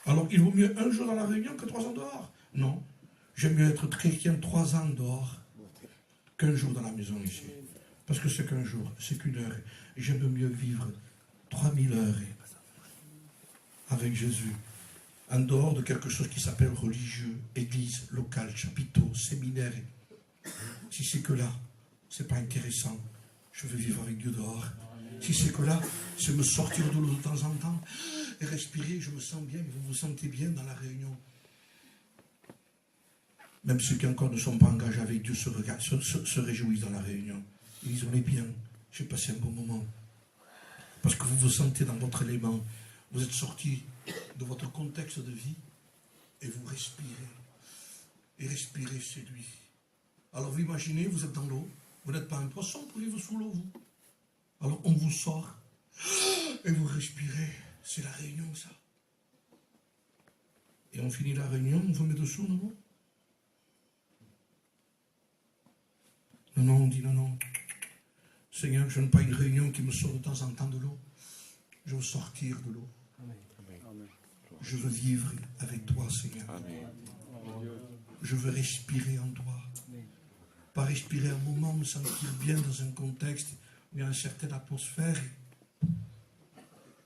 Alors il vaut mieux un jour dans la réunion que 3 ans dehors. Non. J'aime mieux être chrétien 3 ans dehors qu'un jour dans la maison ici. Parce que c'est qu'un jour, c'est qu'1 heure. J'aime mieux vivre 3000 heures avec Jésus, en dehors de quelque chose qui s'appelle religieux, église, locale, chapiteau, séminaire. Si c'est que là, c'est pas intéressant. Je veux vivre avec Dieu dehors. Si c'est que là, c'est me sortir de l'eau de temps en temps et respirer, je me sens bien, vous vous sentez bien dans la réunion. Même ceux qui encore ne sont pas engagés avec Dieu se réjouissent dans la réunion. Ils disent, on est bien, j'ai passé un bon moment. Parce que vous vous sentez dans votre élément. Vous êtes sorti de votre contexte de vie et vous respirez. Et respirer, c'est lui. Alors vous imaginez, vous êtes dans l'eau, vous n'êtes pas un poisson pour vivre sous l'eau, vous. Alors on vous sort et vous respirez. C'est la réunion, ça. Et on finit la réunion, on vous met dessous, non? Non, on dit non. Seigneur, je n'aime pas une réunion qui me sort de temps en temps de l'eau. Je veux sortir de l'eau. Je veux vivre avec toi, Seigneur. Je veux respirer en toi. Pas respirer un moment, me sentir bien dans un contexte où il y a une certaine atmosphère.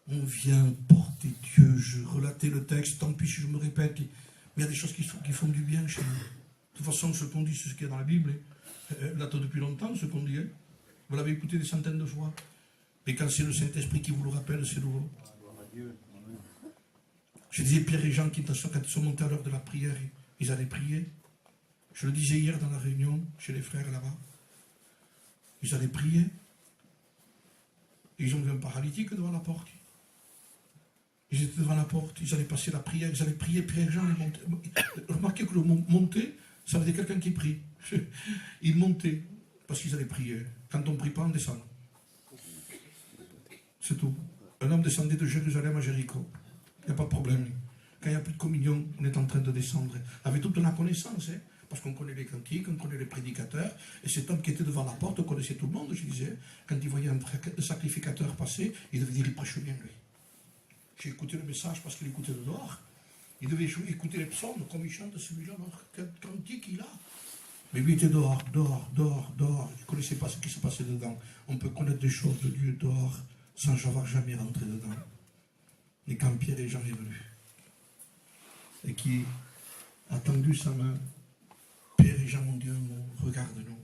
On vient porter Dieu. Je relatais le texte, tant pis si je me répète, mais il y a des choses qui font du bien chez nous. De toute façon, ce qu'on dit, c'est ce qu'il y a dans la Bible. Là, depuis longtemps, ce qu'on dit. Vous l'avez écouté des centaines de fois. Et quand c'est le Saint-Esprit qui vous le rappelle, c'est nouveau. Je disais, Pierre et Jean, quand ils sont montés à l'heure de la prière, ils allaient prier. Je le disais hier dans la réunion, chez les frères là-bas. Ils allaient prier. Et ils ont vu un paralytique devant la porte. Ils étaient devant la porte, ils allaient passer la prière, ils allaient prier, Pierre et Jean, ils montaient. Remarquez que le monter, ça veut dire quelqu'un qui prie. Ils montaient, parce qu'ils allaient prier. Quand on ne prie pas, on descend. C'est tout. Un homme descendait de Jérusalem à Jéricho. Il n'y a pas de problème. Quand il n'y a plus de communion, on est en train de descendre. Avec toute la connaissance, parce qu'on connaît les cantiques, on connaît les prédicateurs. Et cet homme qui était devant la porte, on connaissait tout le monde, je disais. Quand il voyait un sacrificateur passer, il devait dire, il prêche bien, lui. J'ai écouté le message parce qu'il écoutait de dehors. Il devait écouter les psaumes comme il chante celui-là, quel cantique il a. Mais lui était dehors. Il ne connaissait pas ce qui se passait dedans. On peut connaître des choses de Dieu dehors sans jamais rentré dedans. Et quand Pierre et Jean est venu, et qui a tendu sa main, Pierre et Jean ont dit un mot, regarde-nous.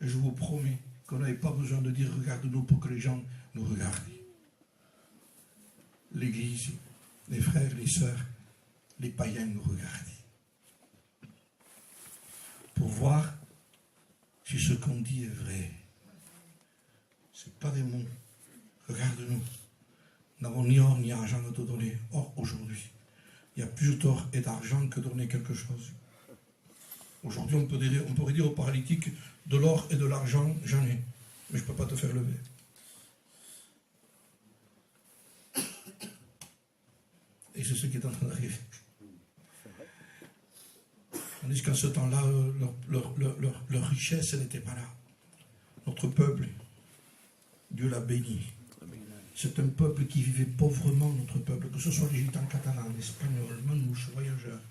Et je vous promets qu'on n'avait pas besoin de dire regarde-nous pour que les gens nous regardent. L'Église, les frères, les sœurs, les païens nous regardent. Pour voir si ce qu'on dit est vrai. Ce n'est pas des mots. Regarde-nous. Nous n'avons ni or ni argent à te donner. Or, aujourd'hui, il y a plus d'or et d'argent que donner quelque chose. Aujourd'hui, on pourrait dire aux paralytiques, de l'or et de l'argent, j'en ai. Mais je ne peux pas te faire lever. Et c'est ce qui est en train d'arriver. Tandis qu'en ce temps-là, leur richesse n'était pas là. Notre peuple, Dieu l'a béni. C'est un peuple qui vivait pauvrement, notre peuple, que ce soit les gitans catalans, les espagnols, manouches, voyageurs.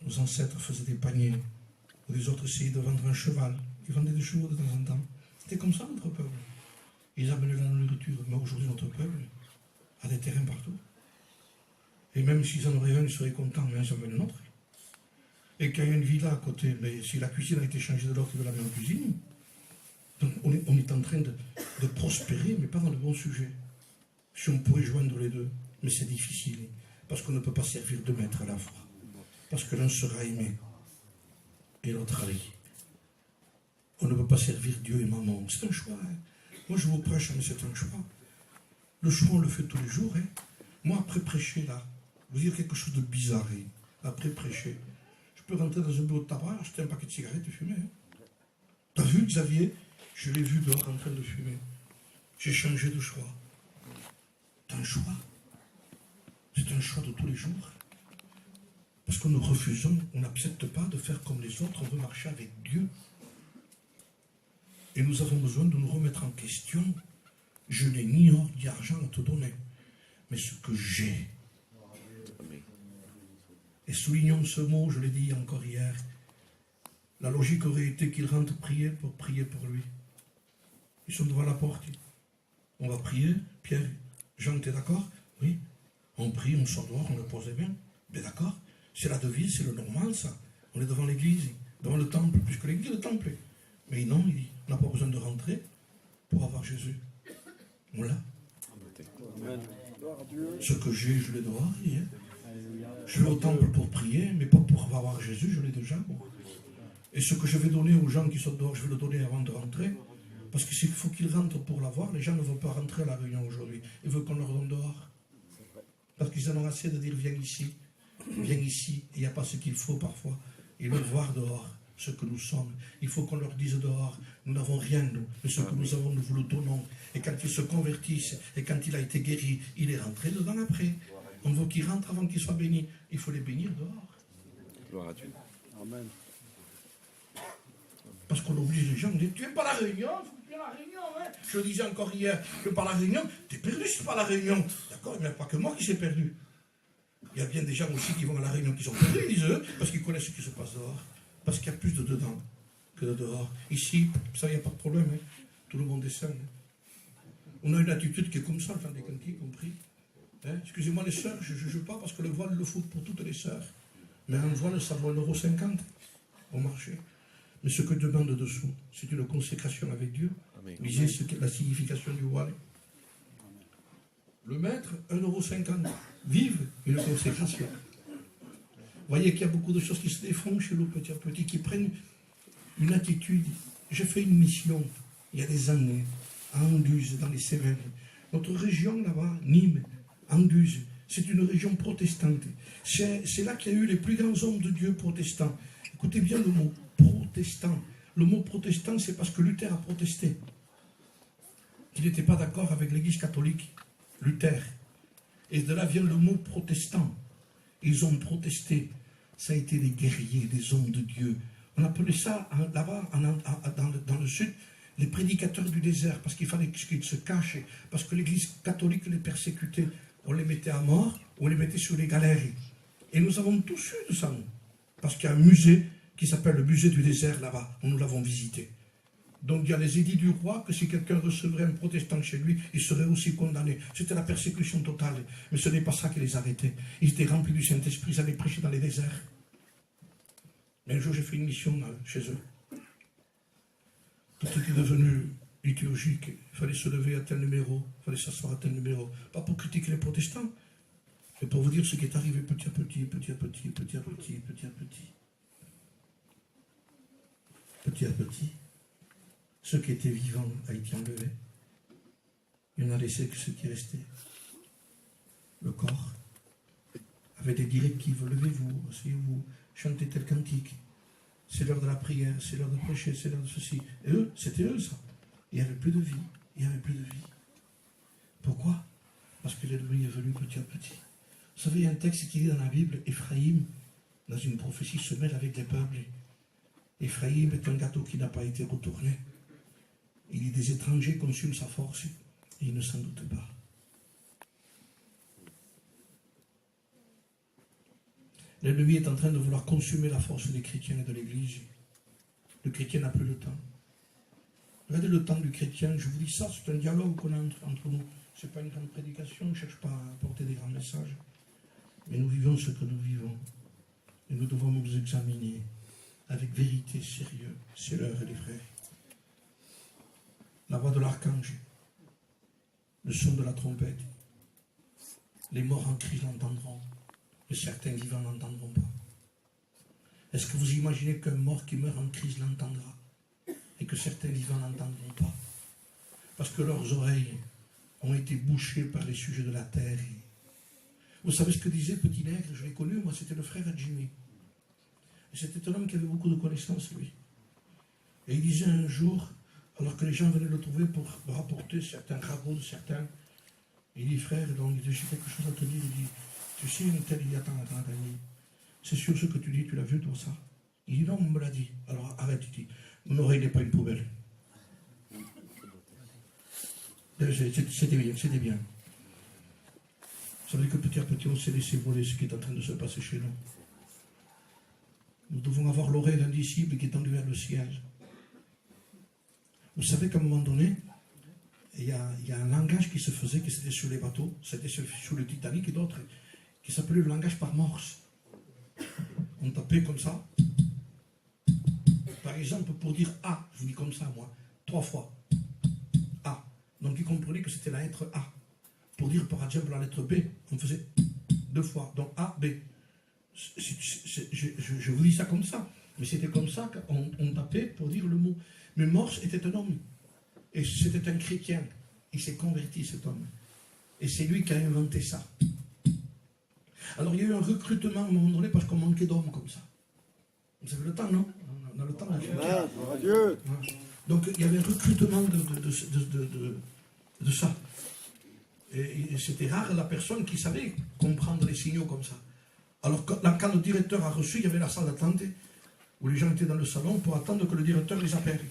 Nos ancêtres faisaient des paniers, ou les autres essayaient de vendre un cheval. Ils vendaient des chevaux de temps en temps. C'était comme ça, notre peuple. Ils amenaient la nourriture. Mais aujourd'hui, notre peuple a des terrains partout. Et même s'ils en auraient un, ils seraient contents, mais ils en veulent un autre. Et qu'il y a une villa à côté, mais si la cuisine a été changée de l'autre, ils veulent la même cuisine. Donc on est en train de prospérer, mais pas dans le bon sujet. Si on pourrait joindre les deux, mais c'est difficile, parce qu'on ne peut pas servir deux maîtres à la fois. Parce que l'un sera aimé, et l'autre haï. On ne peut pas servir Dieu et maman. C'est un choix. Hein. Moi je vous prêche, mais c'est un choix. Le choix, on le fait tous les jours. Hein. Moi, après prêcher, là, vous dire quelque chose de bizarre. Hein. Après prêcher, je peux rentrer dans un bureau de tabac, acheter un paquet de cigarettes et fumer. Hein. T'as vu, Xavier? Je l'ai vu dehors en train de fumer. J'ai changé de choix. C'est un choix. C'est un choix de tous les jours. Parce que nous refusons, on n'accepte pas de faire comme les autres, on veut marcher avec Dieu. Et nous avons besoin de nous remettre en question. Je n'ai ni or ni argent à te donner, mais ce que j'ai. Et soulignons ce mot, je l'ai dit encore hier, la logique aurait été qu'il rentre prier pour lui. Ils sont devant la porte. On va prier. Pierre, Jean, t'es d'accord? Oui. On prie, on sort dehors, on le pose bien. Mais d'accord, c'est la devise, c'est le normal ça. On est devant l'église, devant le temple, plus que l'église, le temple. Mais non, il dit, on n'a pas besoin de rentrer pour avoir Jésus. On l'a. Ce que j'ai, je l'ai dehors. Hein. Je vais au temple pour prier, mais pas pour avoir Jésus, je l'ai déjà. Et ce que je vais donner aux gens qui sont dehors, je vais le donner avant de rentrer. Parce qu'il faut qu'ils rentrent pour l'avoir. Les gens ne veulent pas rentrer à la réunion aujourd'hui. Ils veulent qu'on leur donne dehors. Parce qu'ils en ont assez de dire viens ici. Viens ici. Et il n'y a pas ce qu'il faut parfois. Ils veulent voir dehors ce que nous sommes. Il faut qu'on leur dise dehors, nous n'avons rien, nous. Mais ce que nous avons, nous vous le donnons. Et quand ils se convertissent, et quand il a été guéri, il est rentré dedans après. On veut qu'ils rentrent avant qu'ils soient bénis. Il faut les bénir dehors. Gloire à Dieu. Amen. Parce qu'on oblige les gens, on dit, tu n'aimes pas la réunion, il faut que tu aies la réunion. Hein. Je le disais encore hier, que par la réunion, tu es perdu si pas la réunion. D'accord, il n'y a pas que moi qui s'est perdu. Il y a bien des gens aussi qui vont à la réunion qui sont perdus, ils disent eux, parce qu'ils connaissent ce qui se passe dehors. Parce qu'il y a plus de dedans que de dehors. Ici, ça, il n'y a pas de problème. Hein. Tout le monde est sain. Hein. On a une attitude qui est comme ça, le temps des cantiques, compris. Hein. Excusez-moi les sœurs, je ne juge pas parce que le voile le faut pour toutes les sœurs. Mais un voile, ça vaut 1,50 € au marché. Mais ce que demande dessous, c'est une consécration avec Dieu. Amen. Lisez ce qu'est la signification du voile. Le maître, 1,50 €. Vive une consécration. Vous voyez qu'il y a beaucoup de choses qui se défont chez nous petit à petit, qui prennent une attitude. J'ai fait une mission il y a des années à Anduze, dans les Cévennes. Notre région là-bas, Nîmes, Anduze, c'est une région protestante. C'est là qu'il y a eu les plus grands hommes de Dieu protestants. Écoutez bien le mot protestant. Le mot protestant, c'est parce que Luther a protesté. Il n'était pas d'accord avec l'Église catholique. Luther. Et de là vient le mot protestant. Ils ont protesté. Ça a été des guerriers, des hommes de Dieu. On appelait ça, là-bas, dans le sud, les prédicateurs du désert, parce qu'il fallait qu'ils se cachent, parce que l'Église catholique les persécutait. on les mettait à mort, on les mettait sur les galères. Et nous avons tous eu de ça, nous. Parce qu'il y a un musée qui s'appelle le musée du désert là-bas, où nous l'avons visité. Donc il y a les édits du roi que si quelqu'un recevrait un protestant chez lui, il serait aussi condamné. C'était la persécution totale. Mais ce n'est pas ça qui les arrêtait. Ils étaient remplis du Saint-Esprit, ils allaient prêcher dans les déserts. Mais un jour j'ai fait une mission chez eux. Tout était devenu liturgique. Il fallait se lever à tel numéro, il fallait s'asseoir à tel numéro. Pas pour critiquer les protestants, mais pour vous dire ce qui est arrivé petit à petit, petit à petit, petit à petit, petit à petit. Petit à petit. Ceux qui étaient vivants a été enlevé. Il n'a laissé que ceux qui restaient. Le corps avait des directives. Levez-vous, asseyez-vous, chantez tel cantique. C'est l'heure de la prière, c'est l'heure de prêcher, c'est l'heure de ceci. Et eux, c'était eux ça. Il n'y avait plus de vie. Il n'y avait plus de vie. Pourquoi? Parce que l'ennemi est venu petit à petit. Vous savez, il y a un texte qui dit dans la Bible, Ephraïm, dans une prophétie, se mêle avec les peuples. Ephraïm est un gâteau qui n'a pas été retourné. Il dit des étrangers consument sa force et il ne s'en doute pas. L'ennemi est en train de vouloir consumer la force des chrétiens et de l'Église. Le chrétien n'a plus le temps. Regardez le temps du chrétien, je vous dis ça, c'est un dialogue qu'on a entre nous. Ce n'est pas une grande prédication, on ne cherche pas à apporter des grands messages. Mais nous vivons ce que nous vivons. Et nous devons nous examiner avec vérité, sérieux. C'est l'heure, les frères. La voix de l'archange, le son de la trompette. Les morts en crise l'entendront, et certains vivants n'entendront pas. Est-ce que vous imaginez qu'un mort qui meurt en crise l'entendra, et que certains vivants n'entendront pas? Parce que leurs oreilles ont été bouchées par les sujets de la terre. Vous savez ce que disait Petit Nègre? Je l'ai connu, moi, c'était le frère à Jimmy. Et c'était un homme qui avait beaucoup de connaissances, lui. Et il disait un jour, alors que les gens venaient le trouver pour rapporter certains ragots de certains, il dit, frère, donc, j'ai quelque chose à te dire. Il dit, tu sais, une telle, il dit, attends, c'est sûr ce que tu dis, tu l'as vu, toi, ça? Il dit, non, on me l'a dit. Alors, arrête, il dit, mon oreille n'est pas une poubelle. C'était bien. Vous savez que petit à petit, on s'est laissé voler ce qui est en train de se passer chez nous. Nous devons avoir l'oreille d'un disciple qui est tendu vers le ciel. Vous savez qu'à un moment donné, il y a un langage qui se faisait, qui c'était sur les bateaux, c'était sur le Titanic et d'autres, qui s'appelait le langage par morse. On tapait comme ça. Par exemple, pour dire A, je vous dis comme ça, moi, 3 fois. A. Donc, ils comprenaient que c'était la lettre A. Pour dire, par exemple, la lettre B, on faisait 2 fois. Donc, A, B. Je vous dis ça comme ça. Mais c'était comme ça qu'on tapait pour dire le mot. Mais Morse était un homme. Et c'était un chrétien. Il s'est converti, cet homme. Et c'est lui qui a inventé ça. Alors, il y a eu un recrutement à un moment donné parce qu'on manquait d'hommes comme ça. Vous avez le temps, non? On a le temps. Dieu. Donc, il y avait un recrutement de ça. Et c'était rare la personne qui savait comprendre les signaux comme ça. Alors, quand le directeur a reçu, il y avait la salle d'attente où les gens étaient dans le salon pour attendre que le directeur les appelle.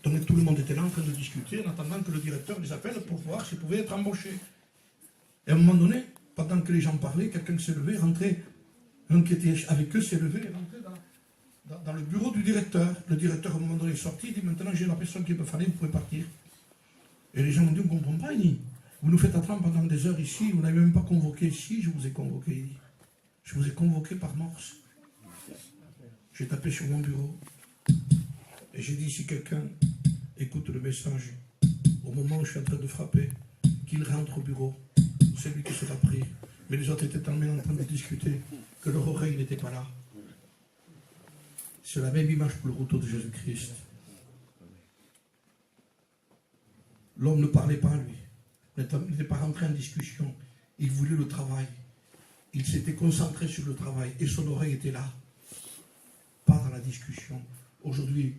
Donc, tout le monde était là en train de discuter en attendant que le directeur les appelle pour voir s'ils pouvaient être embauchés. Et à un moment donné, pendant que les gens parlaient, quelqu'un s'est levé, rentré, un qui était avec eux s'est levé et rentré dans le bureau du directeur. Le directeur, à un moment donné, est sorti, il dit, maintenant j'ai la personne qu'il me fallait, vous pouvez partir. Et les gens ont dit, on ne comprend pas, il dit, vous nous faites attendre pendant des heures ici, vous n'avez même pas convoqué ici, je vous ai convoqué, il dit. Je vous ai convoqué par morse. J'ai tapé sur mon bureau et j'ai dit, si quelqu'un écoute le message, au moment où je suis en train de frapper, qu'il rentre au bureau, c'est lui qui sera pris. Mais les autres étaient tellement en train de discuter que leur oreille n'était pas là. C'est la même image pour le retour de Jésus-Christ. L'homme ne parlait pas, lui. Il n'était pas rentré en discussion. Il voulait le travail. Il s'était concentré sur le travail et son oreille était là. Pas dans la discussion. Aujourd'hui,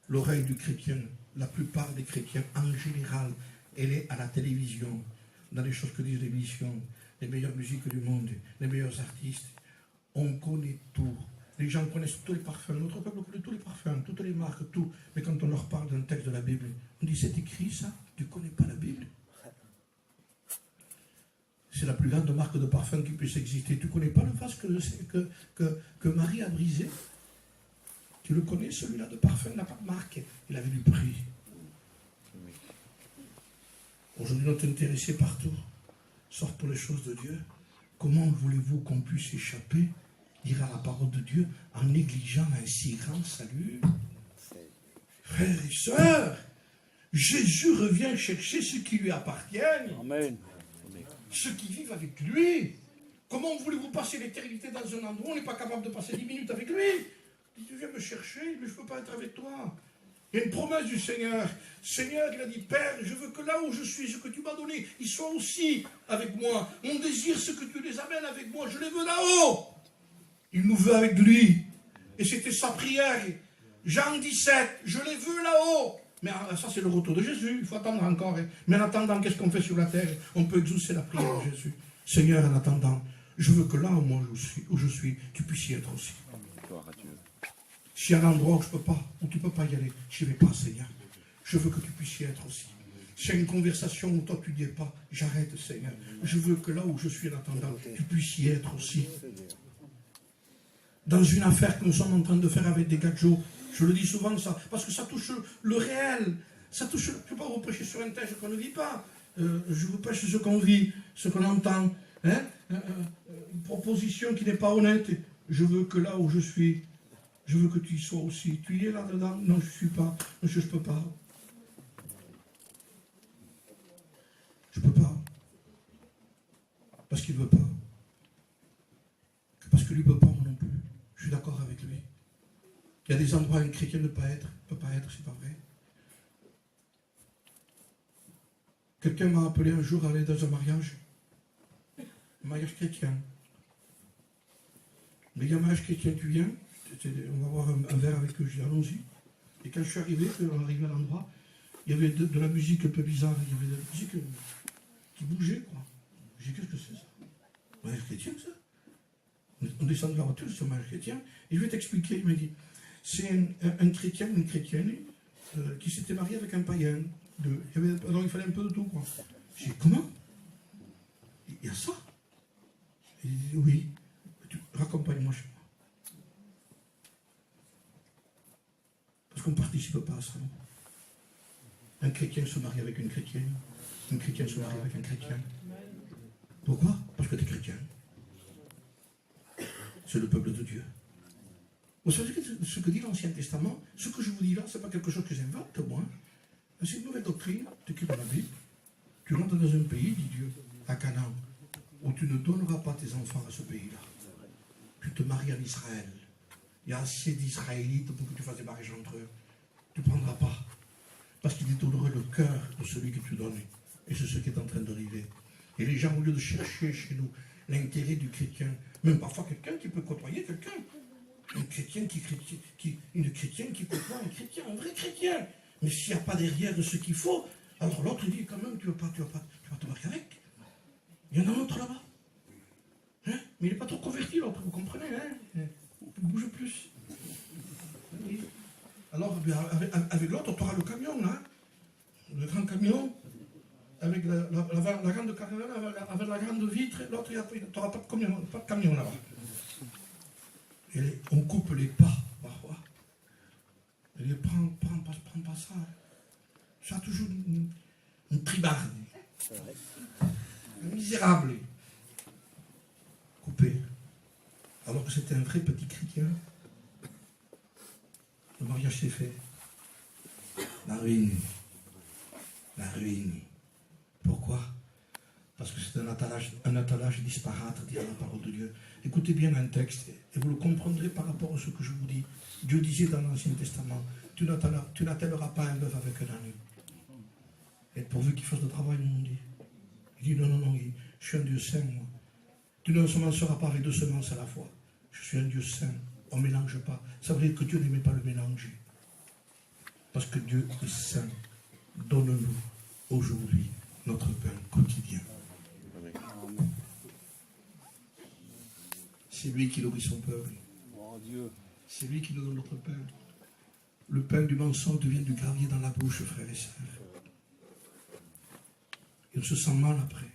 l'oreille du chrétien, la plupart des chrétiens en général, elle est à la télévision, dans les choses que disent les missions, les meilleures musiques du monde, les meilleurs artistes. On connaît tout. Les gens connaissent tous les parfums. Notre peuple connaît tous les parfums, toutes les marques, tout. Mais quand on leur parle d'un texte de la Bible, on dit, c'est écrit ça? Tu ne connais pas la Bible? plus grande marque de parfum qui puisse exister. Tu ne connais pas le vase que Marie a brisé? Tu le connais, celui-là de parfum n'a pas de marque. Il avait du prix. Aujourd'hui, notre intéressé partout sort pour les choses de Dieu. Comment voulez-vous qu'on puisse échapper, dire à la parole de Dieu, en négligeant un si grand salut? Frères et sœurs, Jésus revient chercher ceux qui lui appartiennent. Amen. Ceux qui vivent avec lui. Comment voulez-vous passer l'éternité dans un endroit où on n'est pas capable de passer 10 minutes avec lui? Tu viens me chercher, mais je ne peux pas être avec toi. Il y a une promesse du Seigneur. Seigneur, il a dit, Père, je veux que là où je suis, ce que tu m'as donné, ils soient aussi avec moi. Mon désir, c'est que tu les amènes avec moi. Je les veux là-haut. Il nous veut avec lui. Et c'était sa prière. Jean 17, je les veux là-haut. Mais ça, c'est le retour de Jésus. Il faut attendre encore. Mais en attendant, qu'est-ce qu'on fait sur la terre? On peut exaucer la prière de Jésus. Seigneur, en attendant, je veux que là où moi je suis, tu puisses y être aussi. Gloire à Dieu. S'il y a un endroit où je peux pas, où tu ne peux pas y aller, je ne vais pas, Seigneur. Je veux que tu puisses y être aussi. S'il y a une conversation où toi tu n'y es pas, j'arrête, Seigneur. Je veux que là où je suis en attendant, tu puisses y être aussi. Dans une affaire que nous sommes en train de faire avec des gadgets, je le dis souvent ça, parce que ça touche le réel. Ça touche, je ne peux pas vous prêcher sur un texte qu'on ne vit pas. Je vous prêche ce qu'on vit, ce qu'on entend. Hein? Une proposition qui n'est pas honnête. Je veux que là où je suis, je veux que tu y sois aussi. Tu y es là-dedans? Non, je ne suis pas. Non, je ne peux pas. Je ne peux pas. Parce qu'il ne veut pas. Parce que lui ne peut pas, moi non plus. Je suis d'accord avec lui. Il y a des endroits où un chrétien ne peut pas être, c'est pas vrai. Quelqu'un m'a appelé un jour à aller dans un mariage chrétien. Mais il y a un mariage chrétien, tu viens, on va avoir un verre avec eux, je dis allons-y. Et quand je suis arrivé, on arrivait à l'endroit, il y avait de la musique un peu bizarre, il y avait de la musique qui bougeait, quoi. J'ai dit, qu'est-ce que c'est ça? Un mariage chrétien, ça? On descend de la voiture, c'est un mariage chrétien, et je vais t'expliquer, il m'a dit, c'est un chrétien, une chrétienne, qui s'était marié avec un païen. Alors il fallait un peu de tout, quoi. J'ai dit, comment? Il y a ça? Il dit, oui. Raccompagne-moi chez moi. Parce qu'on ne participe pas à ça. Un chrétien se marie avec une chrétienne se marie avec un chrétien. Pourquoi? Parce que tu es chrétien. C'est le peuple de Dieu. Vous savez ce que dit l'Ancien Testament? Ce que je vous dis là, ce n'est pas quelque chose que j'invente, moi. C'est une nouvelle doctrine, écrit dans la Bible. Tu rentres dans un pays, dit Dieu, à Canaan, où tu ne donneras pas tes enfants à ce pays-là. Tu te maries en Israël. Il y a assez d'Israélites pour que tu fasses des mariages entre eux. Tu ne prendras pas. Parce qu'il est heureux le cœur de celui que tu donnes. Et c'est ce qui est en train d'arriver. Et les gens, au lieu de chercher chez nous l'intérêt du chrétien, même parfois quelqu'un qui peut côtoyer quelqu'un, une chrétienne qui côtoie un chrétien, un vrai chrétien. Mais s'il n'y a pas derrière ce qu'il faut, alors l'autre dit quand même, tu vas te marier avec. Il y en a un autre là-bas. Hein? Mais il n'est pas trop converti l'autre, vous comprenez, hein? Il bouge plus. Oui. Alors avec l'autre, tu auras le camion, hein? Le grand camion, avec la grande caravane, avec la grande vitre, l'autre, tu n'auras pas de camion là-bas. Et on coupe les pas, parfois. Et prends pas ça. Ça a toujours une tribarde. Un misérable. Coupé. Alors que c'était un vrai petit chrétien. Le mariage s'est fait. La ruine. La ruine. Pourquoi? Parce que c'est un attelage disparate, dit la parole de Dieu. Écoutez bien un texte, et vous le comprendrez par rapport à ce que je vous dis. Dieu disait dans l'Ancien Testament, tu n'attelleras pas un bœuf avec un agneau. Et pourvu qu'il fasse le travail, mon dit. Il dit, non, je suis un Dieu saint, moi. Tu ne semenceras pas avec deux semences à la fois. Je suis un Dieu saint, on ne mélange pas. Ça veut dire que Dieu n'aimait pas le mélanger. Parce que Dieu est saint. Donne-nous aujourd'hui notre pain quotidien. C'est lui qui nourrit son peuple. C'est lui qui nous donne notre pain. Le pain du mensonge devient du gravier dans la bouche, frères et sœurs. Et on se sent mal après.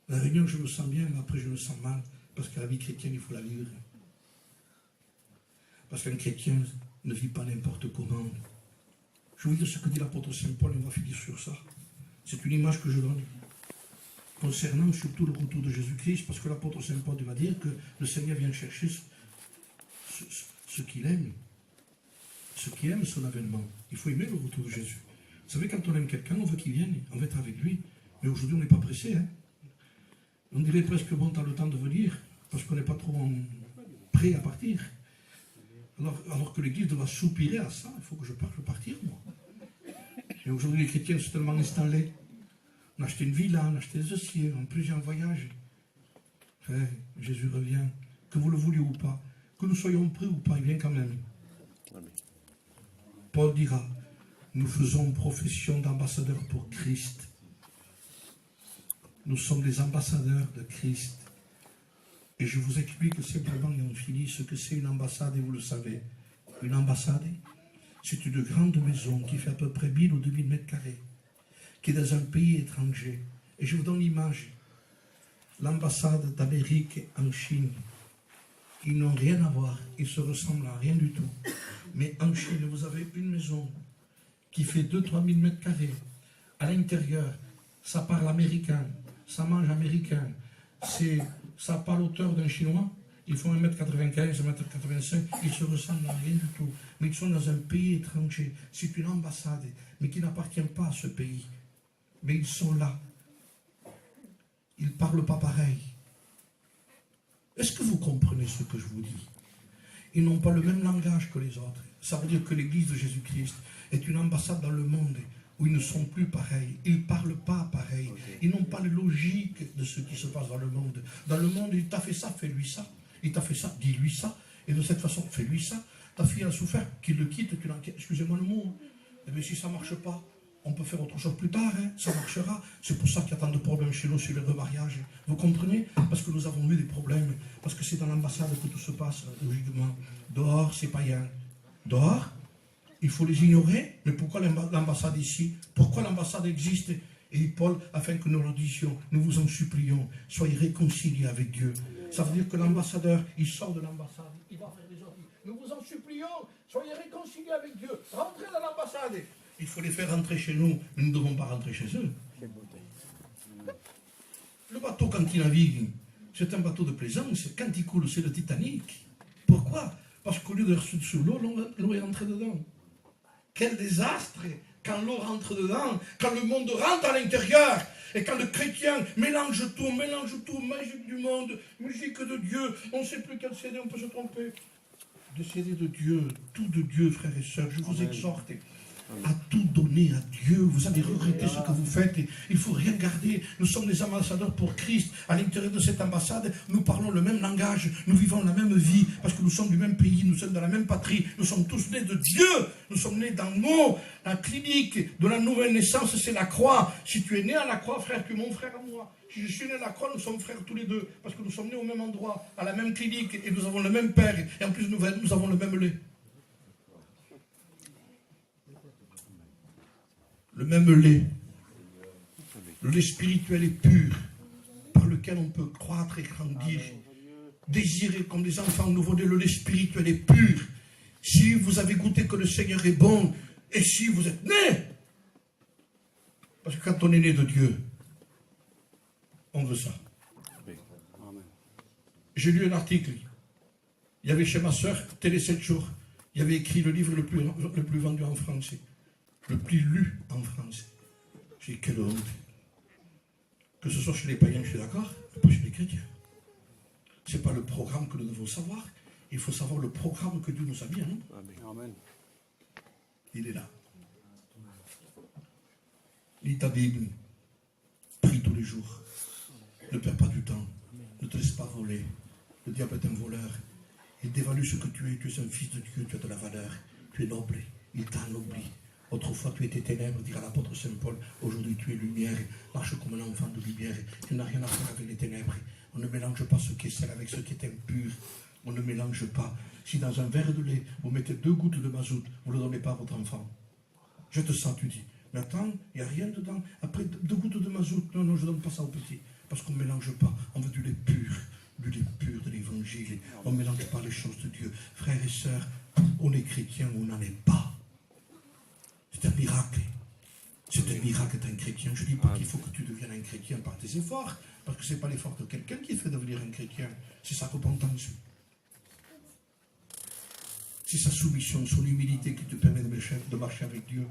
La réunion, je me sens bien, mais après, je me sens mal. Parce que la vie chrétienne, il faut la vivre. Parce qu'un chrétien ne vit pas n'importe comment. Je vais vous dire ce que dit l'apôtre Saint Paul, et on va finir sur ça. C'est une image que je donne. Concernant surtout le retour de Jésus-Christ, parce que l'apôtre Saint Paul va dire que le Seigneur vient chercher ce qu'il aime. Ce qui aime son avènement. Il faut aimer le retour de Jésus. Vous savez, quand on aime quelqu'un, on veut qu'il vienne, on veut être avec lui. Mais aujourd'hui, on n'est pas pressé. Hein? On dirait presque, bon, tu as le temps de venir, parce qu'on n'est pas trop prêt à partir. Alors que l'Église doit soupirer à ça, il faut que je parte, je veux partir, moi. Et aujourd'hui, les chrétiens sont tellement installés. On a acheté une villa, on a acheté des dossiers, on a plusieurs voyages. Frère, Jésus revient, que vous le vouliez ou pas, que nous soyons prêts ou pas, il vient quand même. Amen. Paul dira, nous faisons profession d'ambassadeurs pour Christ. Nous sommes des ambassadeurs de Christ. Et je vous explique simplement, et on finit, ce que c'est une ambassade, et vous le savez. Une ambassade, c'est une grande maison qui fait à peu près 1000 ou 2000 mètres carrés, qui est dans un pays étranger. Et je vous donne l'image. L'ambassade d'Amérique en Chine, ils n'ont rien à voir, ils se ressemblent à rien du tout. Mais en Chine, vous avez une maison qui fait 2-3 000 mètres carrés. À l'intérieur, ça parle américain, ça mange américain, ça parle hauteur d'un Chinois. Ils font 1m95, 1m85, ils se ressemblent à rien du tout. Mais ils sont dans un pays étranger. C'est une ambassade, mais qui n'appartient pas à ce pays. Mais ils sont là. Ils ne parlent pas pareil. Est-ce que vous comprenez ce que je vous dis? Ils n'ont pas le même langage que les autres. Ça veut dire que l'Église de Jésus-Christ est une ambassade dans le monde où ils ne sont plus pareils. Ils ne parlent pas pareil. Ils n'ont pas la logique de ce qui se passe dans le monde. Dans le monde, il t'a fait ça, fais-lui ça. Il t'a fait ça, dis-lui ça. Et de cette façon, fais-lui ça. Ta fille a souffert, qu'il le quitte, excusez-moi le mot. Eh bien, si ça ne marche pas, on peut faire autre chose plus tard, hein. Ça marchera. C'est pour ça qu'il y a tant de problèmes chez nous sur les remariages. Vous comprenez? Parce que nous avons eu des problèmes. Parce que c'est dans l'ambassade que tout se passe, logiquement. Dehors, c'est païen. Dehors, il faut les ignorer. Mais pourquoi l'ambassade ici? Pourquoi l'ambassade existe? Et Paul, afin que nous leur disions, nous vous en supplions, soyez réconciliés avec Dieu. Ça veut dire que l'ambassadeur, il sort de l'ambassade, il va faire des autres. Nous vous en supplions, soyez réconciliés avec Dieu. Rentrez dans l'ambassade. Il faut les faire rentrer chez nous, mais nous ne devons pas rentrer chez eux. Le bateau, quand il navigue, c'est un bateau de plaisance. Quand il coule, c'est le Titanic. Pourquoi? Parce qu'au lieu de rester sous l'eau, l'eau est rentrée dedans. Quel désastre quand l'eau rentre dedans, quand le monde rentre à l'intérieur, et quand le chrétien mélange tout, magique du monde, musique de Dieu, on ne sait plus quel CD, on peut se tromper. De CD de Dieu, tout de Dieu, frères et sœurs, je vous exhorte à tout donner à Dieu. Vous allez regretter ce que vous faites. Il ne faut rien garder. Nous sommes des ambassadeurs pour Christ. À l'intérieur de cette ambassade, nous parlons le même langage. Nous vivons la même vie. Parce que nous sommes du même pays. Nous sommes dans la même patrie. Nous sommes tous nés de Dieu. Nous sommes nés dans la clinique de la nouvelle naissance. C'est la croix. Si tu es né à la croix, frère, tu es mon frère à moi. Si je suis né à la croix, nous sommes frères tous les deux. Parce que nous sommes nés au même endroit, à la même clinique. Et nous avons le même père. Et en plus, nous avons le même lait. Le même lait. Le lait spirituel est pur, par lequel on peut croître et grandir. Désirer comme des enfants nouveau-nés, le lait spirituel est pur. Si vous avez goûté que le Seigneur est bon, et si vous êtes né, parce que quand on est né de Dieu, on veut ça. J'ai lu un article. Il y avait chez ma soeur, Télé 7 jours, il y avait écrit le livre le plus vendu en français. Le plus lu en France. J'ai dit, quelle honte. Que ce soit chez les païens, je suis d'accord, mais pas chez les chrétiens. Ce n'est pas le programme que nous devons savoir. Il faut savoir le programme que Dieu nous a mis. Hein? Amen. Il est là. Lis ta Bible. Prie tous les jours. Ne perds pas du temps. Ne te laisse pas voler. Le diable est un voleur. Il dévalue ce que tu es. Tu es un fils de Dieu. Tu as de la valeur. Tu es noble. Il t'a ennobli. Autrefois, tu étais ténèbres, dira l'apôtre Saint Paul. Aujourd'hui, tu es lumière. Marche comme un enfant de lumière. Tu n'as rien à faire avec les ténèbres. On ne mélange pas ce qui est sel avec ce qui est impur. On ne mélange pas. Si dans un verre de lait, vous mettez 2 gouttes de mazout, vous ne le donnez pas à votre enfant. Jette ça, tu dis. Mais attends, il n'y a rien dedans. Après 2 gouttes de mazout, non, je ne donne pas ça au petit. Parce qu'on ne mélange pas, on veut de l'huile pure de l'évangile. On ne mélange pas les choses de Dieu. Frères et sœurs, on est chrétien ou on n'en est pas. C'est un miracle. C'est un miracle d'être un chrétien. Je ne dis pas qu'il faut que tu deviennes un chrétien par tes efforts, parce que ce n'est pas l'effort de quelqu'un qui fait devenir un chrétien, c'est sa repentance. C'est sa soumission, son humilité qui te permet de marcher avec Dieu.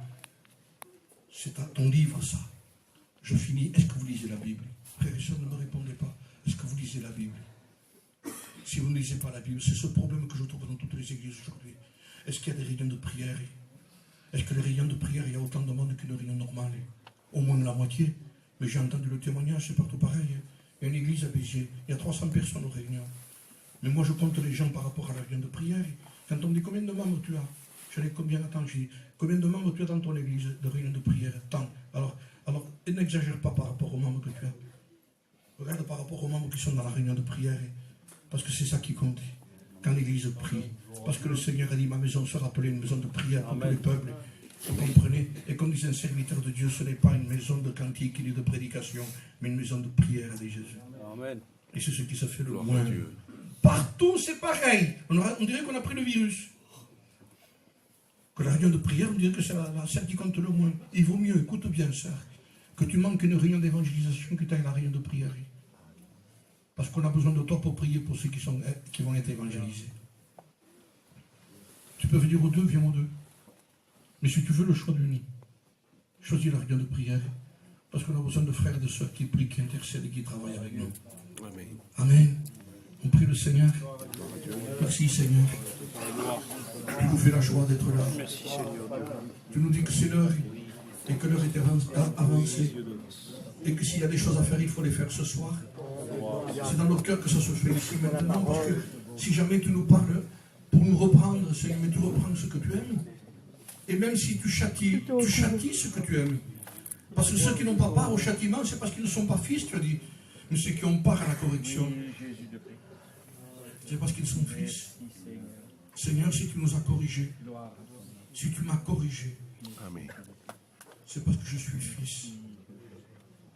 C'est à ton livre, ça. Je finis. Est-ce que vous lisez la Bible? Frères et sœurs, ne me répondez pas. Est-ce que vous lisez la Bible? Si vous ne lisez pas la Bible, c'est ce problème que je trouve dans toutes les églises aujourd'hui. Est-ce qu'il y a des réunions de prière? Est-ce que les réunions de prière, il y a autant de monde qu'une réunion normale? Au moins la moitié. Mais j'ai entendu le témoignage, c'est partout pareil. Il y a une église à Béziers, il y a 300 personnes aux réunions. Mais moi, je compte les gens par rapport à la réunion de prière. Quand on me dit combien de membres tu as, je dis combien, attends, je dis combien de membres tu as dans ton église de réunion de prière? Tant. Alors n'exagère pas par rapport aux membres que tu as. Regarde par rapport aux membres qui sont dans la réunion de prière. Parce que c'est ça qui compte. Quand l'église prie. Parce que le Seigneur a dit, ma maison sera appelée une maison de prière pour tous les peuples. Vous comprenez? Et comme disait un serviteur de Dieu, ce n'est pas une maison de cantique ni de prédication, mais une maison de prière, dit Jésus. Amen. Et c'est ce qui se fait le moins. Partout, c'est pareil. On dirait qu'on a pris le virus. Que la réunion de prière, on dirait que c'est celle qui compte le moins. Il vaut mieux, écoute bien ça, que tu manques une réunion d'évangélisation que tu ailles à la réunion de prière. Parce qu'on a besoin de toi pour prier pour ceux qui vont être évangélisés. Tu peux venir aux deux, viens aux deux. Mais si tu veux le choix d'uni, choisis la réunion de prière. Parce qu'on a besoin de frères et de sœurs qui prient, qui intercèdent et qui travaillent avec nous. Amen. Amen. On prie le Seigneur. Merci Seigneur. Tu nous fais la joie d'être là. Merci Seigneur. Tu nous dis que c'est l'heure et que l'heure est avancée. Et que s'il y a des choses à faire, il faut les faire ce soir. C'est dans notre cœur que ça se fait ici maintenant. Parce que si jamais tu nous parles pour nous reprendre, Seigneur, mais tu reprends ce que tu aimes. Et même si tu châties ce que tu aimes. Parce que ceux qui n'ont pas part au châtiment, c'est parce qu'ils ne sont pas fils, tu as dit. Mais ceux qui ont part à la correction, c'est parce qu'ils sont fils. Seigneur, si tu nous as corrigés, si tu m'as corrigé, c'est parce que je suis fils.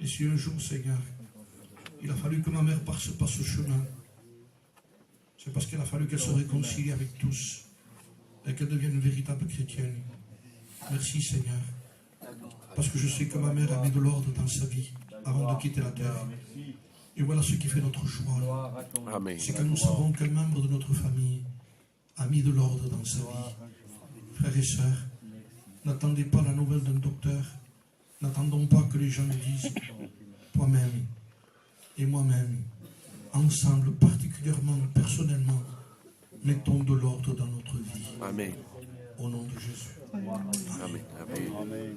Et si un jour, Seigneur, il a fallu que ma mère passe ce chemin, c'est parce qu'il a fallu qu'elle se réconcilie avec tous et qu'elle devienne une véritable chrétienne. Merci Seigneur, parce que je sais que ma mère a mis de l'ordre dans sa vie avant de quitter la terre. Et voilà ce qui fait notre joie. C'est que nous savons qu'un membre de notre famille a mis de l'ordre dans sa vie. Frères et sœurs, n'attendez pas la nouvelle d'un docteur. N'attendons pas que les gens nous disent. Toi-même et moi-même, ensemble, particulièrement, personnellement, mettons de l'ordre dans notre vie. Amen. Au nom de Jésus. Amen. Amen. Amen. Amen.